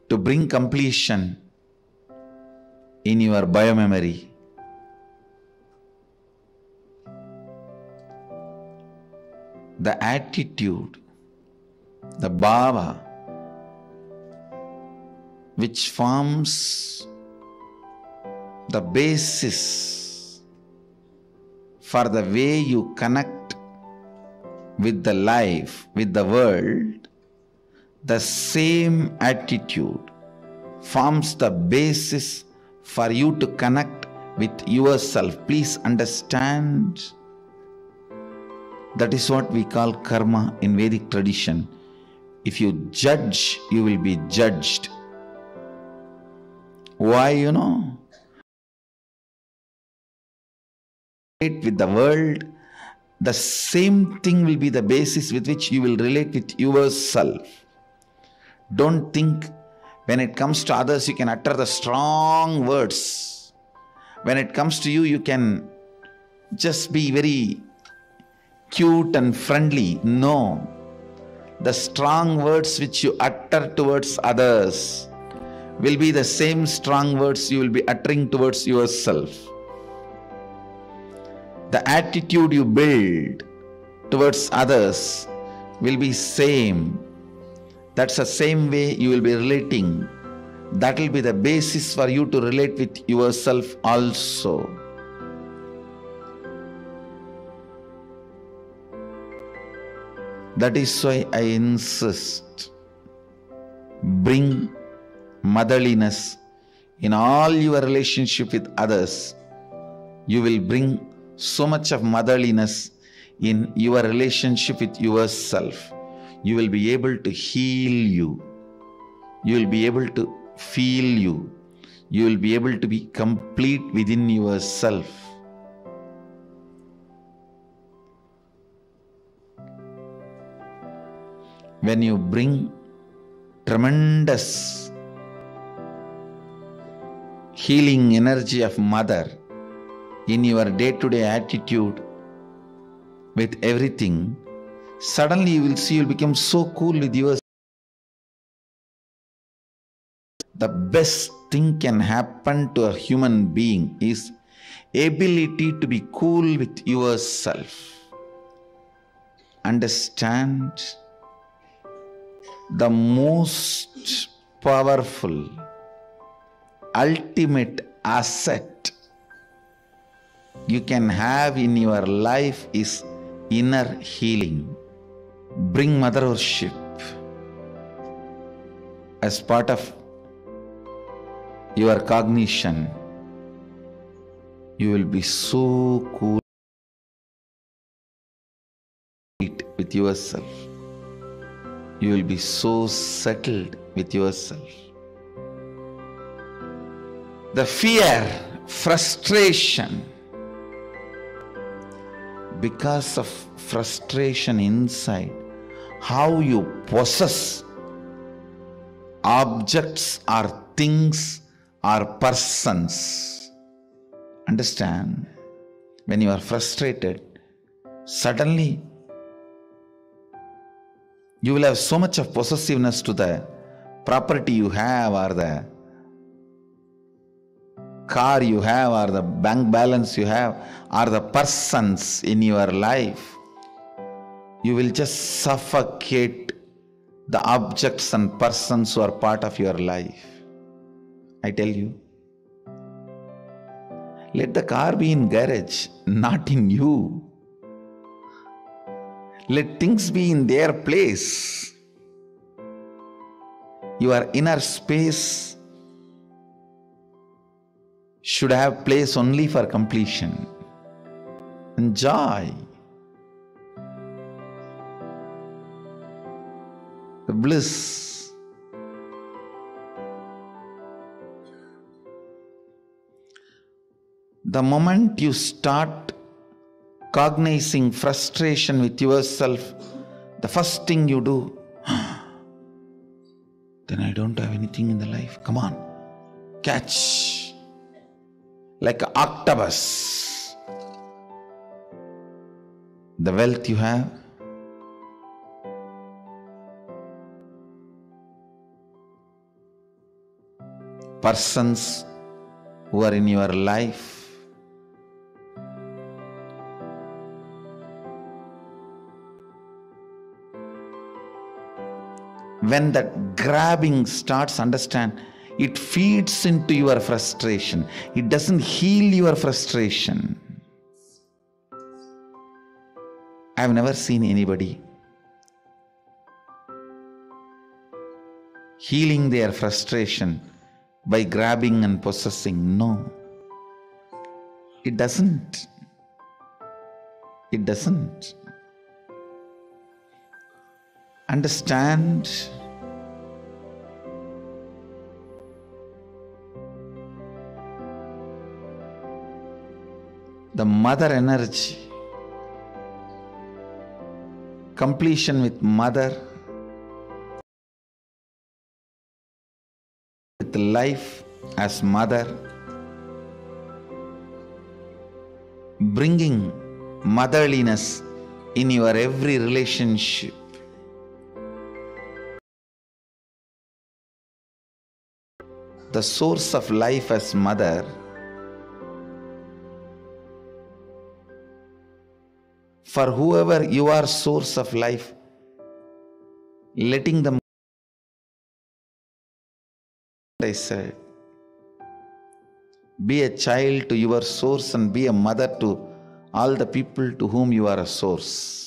To bring completion in your biomemory, the attitude, the bhava, which forms the basis for the way you connect with the life, with the world, the same attitude forms the basis for you to connect with yourself. Please understand, that is what we call karma in Vedic tradition. If you judge, you will be judged. Why, with the world, the same thing will be the basis with which you will relate with yourself. Don't think when it comes to others you can utter the strong words. When it comes to you, you can just be very cute and friendly. No. The strong words which you utter towards others will be the same strong words you will be uttering towards yourself. The attitude you build towards others will be same. That's the same way you will be relating. That will be the basis for you to relate with yourself also. That is why I insist, bring motherliness in all your relationship with others. You will bring so much of motherliness in your relationship with yourself. You will be able to heal you. You will be able to feel you. You will be able to be complete within yourself. When you bring tremendous healing energy of mother in your day-to-day attitude with everything, suddenly you will see you will become so cool with yourself. The best thing can happen to a human being is ability to be cool with yourself. Understand, the most powerful, ultimate asset you can have in your life is inner healing. Bring mother worship as part of your cognition. You will be so cool with yourself. You will be so settled with yourself. The fear, frustration, because of frustration inside, how you possess objects or things or persons. Understand? When you are frustrated, suddenly you will have so much of possessiveness to the property you have or the car you have or the bank balance you have or the persons in your life, you will just suffocate the objects and persons who are part of your life. I tell you, let the car be in garage, not in you. Let things be in their place. Your inner space should have place only for completion and joy. The bliss. The moment you start cognizing frustration with yourself, the first thing you do, then I don't have anything in the life. Come on, catch. Like an octopus. The wealth you have, persons who are in your life, when that grabbing starts, understand, it feeds into your frustration. It doesn't heal your frustration. I've never seen anybody healing their frustration by grabbing and possessing. No. It doesn't. It doesn't. Understand, the mother energy, completion with mother, with life as mother, bringing motherliness in your every relationship. The source of life as mother, for whoever you are source of life, letting them, I said, be a child to your source and be a mother to all the people to whom you are a source.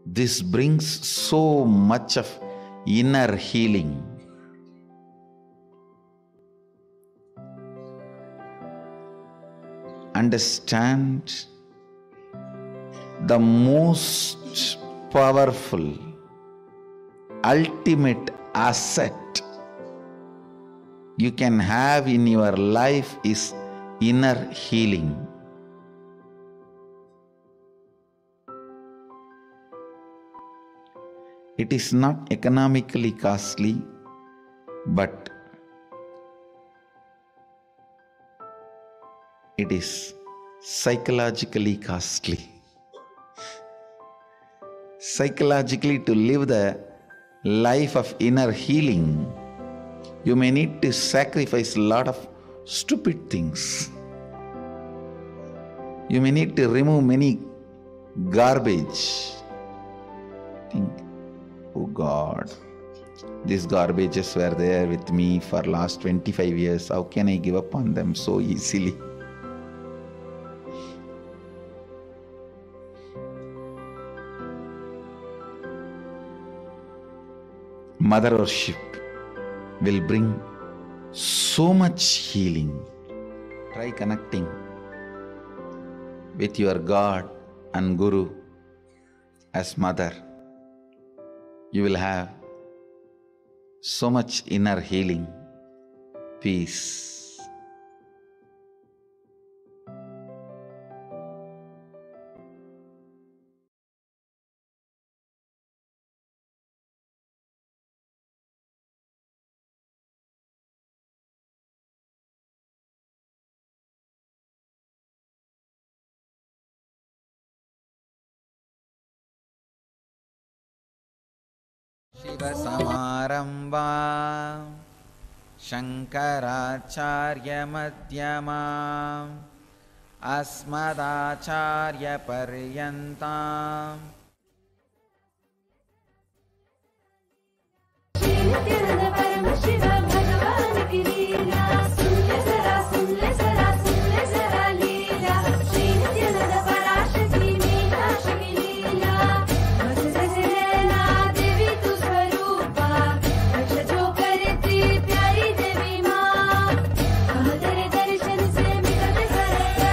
This brings so much of inner healing. Understand, the most powerful, ultimate asset you can have in your life is inner healing. It is not economically costly, but it is psychologically costly. Psychologically, to live the life of inner healing, you may need to sacrifice a lot of stupid things. You may need to remove many garbage. Think, oh God, these garbages were there with me for last 25 years. How can I give up on them so easily? Mother worship will bring so much healing. Try connecting with your God and Guru as mother. You will have so much inner healing, peace. शिवसमारम्भां शङ्कराचार्यमध्यमाम् अस्मदाचार्यपर्यन्ताम् नित्यानंद परम शिव भगवान की लीला सुन ले जरा लीला श्री नित्यानंद पराशक्ति मीनाक्षी की लीला मत जैसे नैना देवी तू स्वरूपा रक्षा जो करती प्यारी देवी माँ तेरे दर्शन से मिलते सरता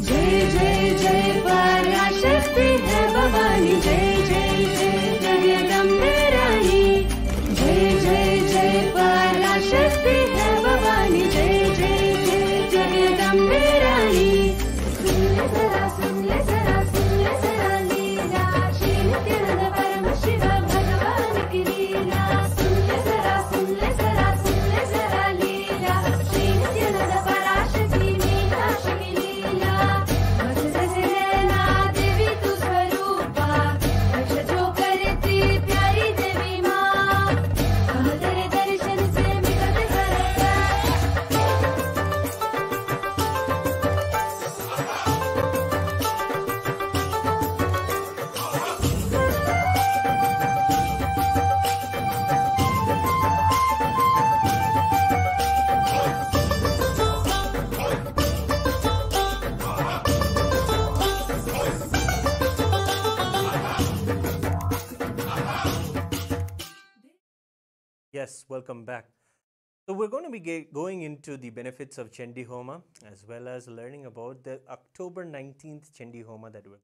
जय जय जय पराशक्ति है भवानी जय जय Yes, welcome back. So we're going to be going into the benefits of Chandi Homa as well as learning about the October 19th Chandi Homa that we're.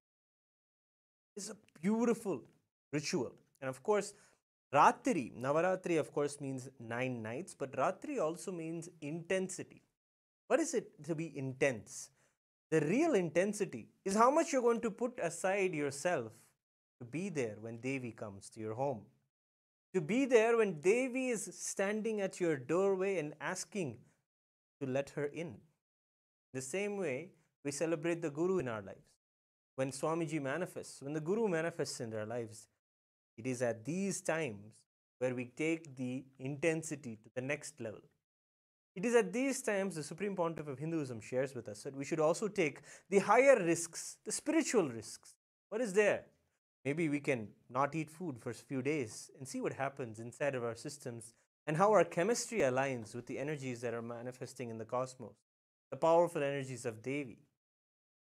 It's a beautiful ritual. And of course, Ratri, Navaratri of course means 9 nights, but Ratri also means intensity. What is it to be intense? The real intensity is how much you're going to put aside yourself to be there when Devi comes to your home. To be there when Devi is standing at your doorway and asking to let her in. The same way we celebrate the Guru in our lives. When Swamiji manifests, when the Guru manifests in their lives, it is at these times where we take the intensity to the next level. It is at these times the Supreme Pontiff of Hinduism shares with us that we should also take the higher risks, the spiritual risks. What is there? Maybe we can not eat food for a few days and see what happens inside of our systems and how our chemistry aligns with the energies that are manifesting in the cosmos, the powerful energies of Devi.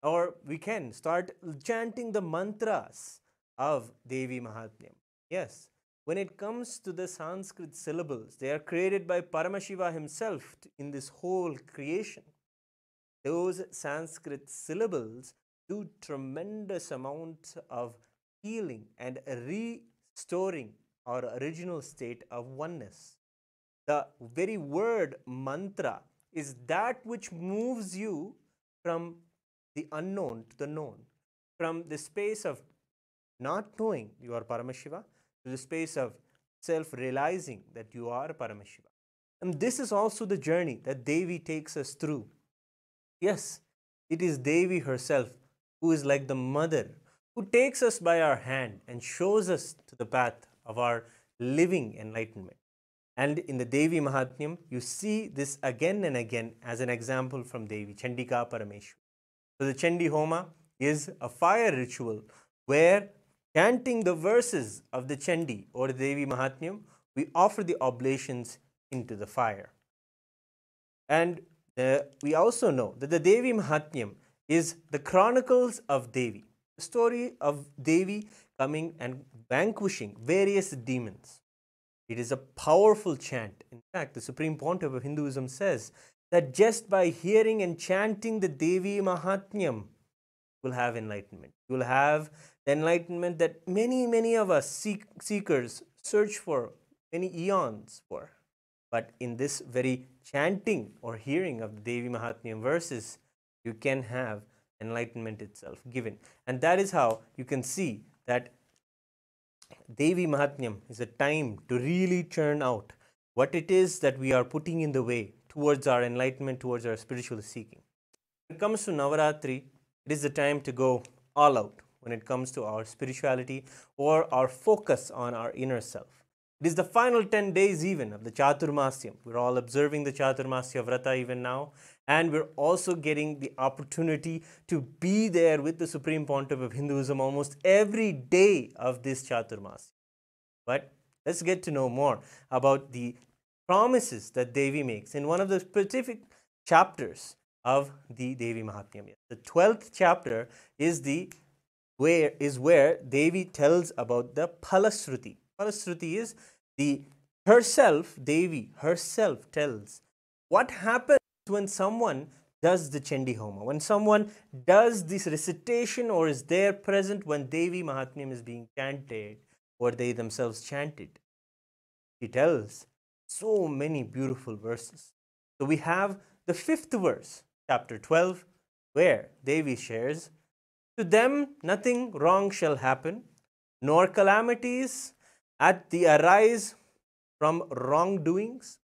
Or we can start chanting the mantras of Devi Mahatmyam. Yes, when it comes to the Sanskrit syllables, they are created by Paramashiva himself in this whole creation. Those Sanskrit syllables do tremendous amount of healing and restoring our original state of oneness. The very word mantra is that which moves you from the unknown to the known, from the space of not knowing you are Paramashiva to the space of self realizing that you are Paramashiva. And this is also the journey that Devi takes us through. Yes, it is Devi herself who is like the mother who takes us by our hand and shows us to the path of our living enlightenment. And in the Devi Mahatmyam, you see this again and again as an example from Devi, Chandika Parameshwari. So the Chandi Homa is a fire ritual where, chanting the verses of the Chandi or the Devi Mahatmyam, we offer the oblations into the fire. And we also know that the Devi Mahatmyam is the chronicles of Devi, the story of Devi coming and vanquishing various demons. It is a powerful chant. In fact, the Supreme Pontiff of Hinduism says that just by hearing and chanting the Devi Mahatmyam, you will have enlightenment. You will have the enlightenment that many of us seekers search for many eons for. But in this very chanting or hearing of the Devi Mahatmyam verses, you can have enlightenment itself given. And that is how you can see that Devi Mahatmyam is a time to really churn out what it is that we are putting in the way towards our enlightenment, towards our spiritual seeking. When it comes to Navaratri, it is the time to go all out when it comes to our spirituality or our focus on our inner self. It is the final 10 days even of the Chaturmasyam. We're all observing the Chaturmasya Vrata even now, and we're also getting the opportunity to be there with the Supreme Pontiff of Hinduism almost every day of this Chaturmasya. But let's get to know more about the promises that Devi makes in one of the specific chapters of the Devi Mahatmyam. The 12th chapter is where Devi tells about the Phalasruti. Phalasruti is Devi herself tells what happens when someone does the Chandi Homa, when someone does this recitation or is there present when Devi Mahatmyam is being chanted or they themselves chanted. She tells so many beautiful verses. So we have the 5th verse, chapter 12, where Devi shares, "To them nothing wrong shall happen, nor calamities at the arise from wrongdoings,"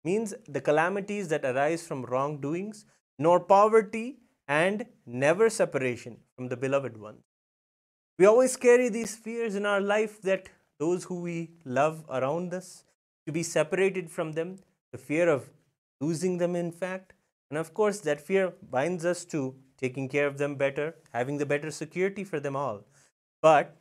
means the calamities that arise from wrongdoings, "nor poverty and never separation from the beloved one." We always carry these fears in our life that those who we love around us, to be separated from them, the fear of losing them in fact. And of course that fear binds us to taking care of them better, having the better security for them all. But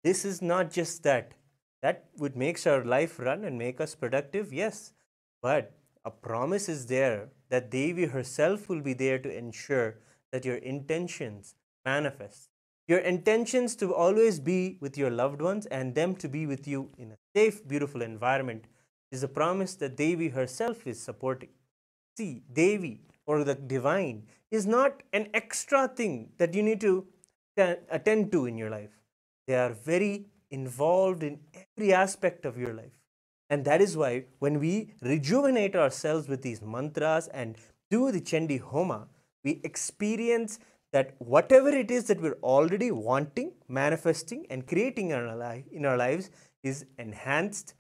this is not just that. That would make our life run and make us productive, yes. But a promise is there that Devi herself will be there to ensure that your intentions manifest. Your intentions to always be with your loved ones and them to be with you in a safe, beautiful environment. is a promise that Devi herself is supporting. See, Devi or the divine is not an extra thing that you need to attend to in your life. They are very involved in every aspect of your life. And that is why when we rejuvenate ourselves with these mantras and do the Chandi Homa, we experience that whatever it is that we're already wanting, manifesting, and creating in our lives is enhanced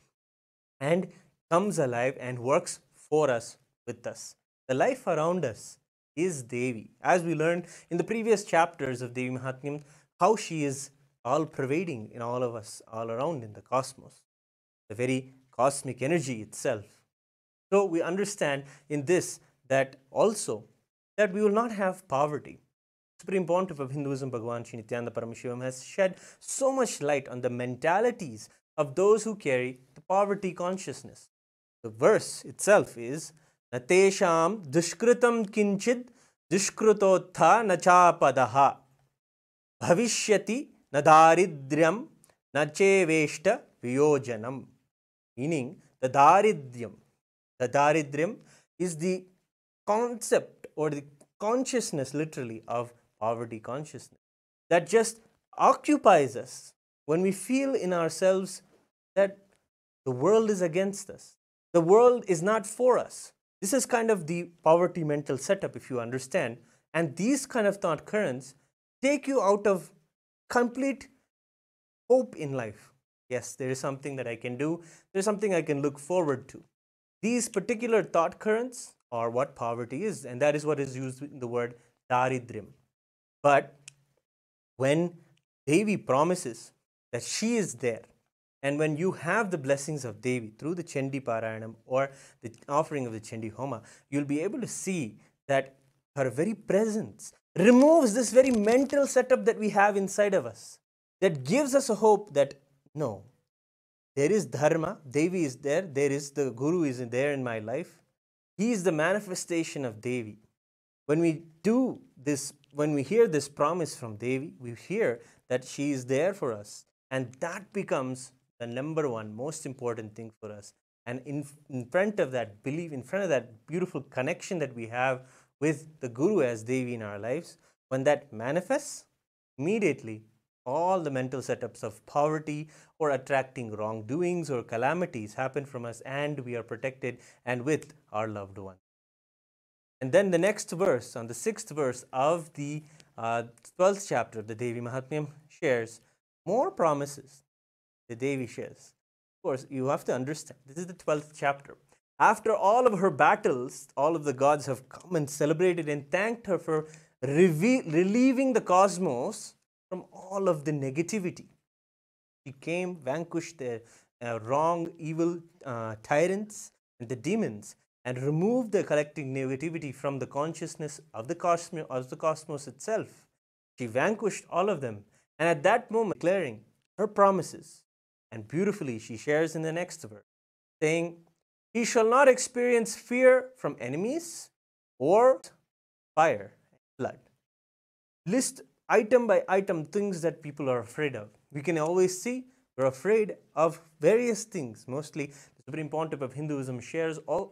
and comes alive and works for us, with us. The life around us is Devi. As we learned in the previous chapters of Devi Mahatmyam, how she is all pervading in all of us, all around in the cosmos, the very cosmic energy itself. So we understand in this that also that we will not have poverty. Supreme Pontiff of Hinduism, Bhagavan Sri Nithyananda Paramashivam, has shed so much light on the mentalities of those who carry the poverty consciousness. The verse itself is Natesham dushkritam kinchid dushkrutotha nachapadaha bhavishyati nadaridryam nacheveshta viyojanam. Meaning the daridryam is the concept or the consciousness literally of poverty consciousness that just occupies us when we feel in ourselves that the world is against us. The world is not for us. This is kind of the poverty mental setup, if you understand. And these kind of thought currents take you out of complete hope in life. Yes, there is something that I can do. There's something I can look forward to. These particular thought currents are what poverty is, and that is what is used in the word daridryam. But when Devi promises that she is there, and when you have the blessings of Devi through the Chandi Parayanam or the offering of the Chandi Homa, you'll be able to see that her very presence removes this very mental setup that we have inside of us, that gives us a hope that no, there is dharma, Devi is there, there is the Guru is there in my life. He is the manifestation of Devi. When we do this, when we hear this promise from Devi, we hear that she is there for us. And that becomes the number one most important thing for us. And in front of that belief, in front of that beautiful connection that we have with the Guru as Devi in our lives, when that manifests, immediately all the mental setups of poverty or attracting wrongdoings or calamities happen from us, and we are protected and with our loved one. And then the next verse, on the 6th verse of the 12th chapter of the Devi Mahatmyam, shares more promises the Devi shares. Of course, you have to understand, this is the 12th chapter. After all of her battles, all of the gods have come and celebrated and thanked her for relieving the cosmos from all of the negativity. She came, vanquished the wrong, evil tyrants and the demons, and removed the collective negativity from the consciousness of the cosmos itself. She vanquished all of them, and at that moment declaring her promises. And beautifully she shares in the next verse, saying, "He shall not experience fear from enemies or fire and blood." List item by item things that people are afraid of. We can always see we're afraid of various things. Mostly the Supreme Pontiff of Hinduism shares all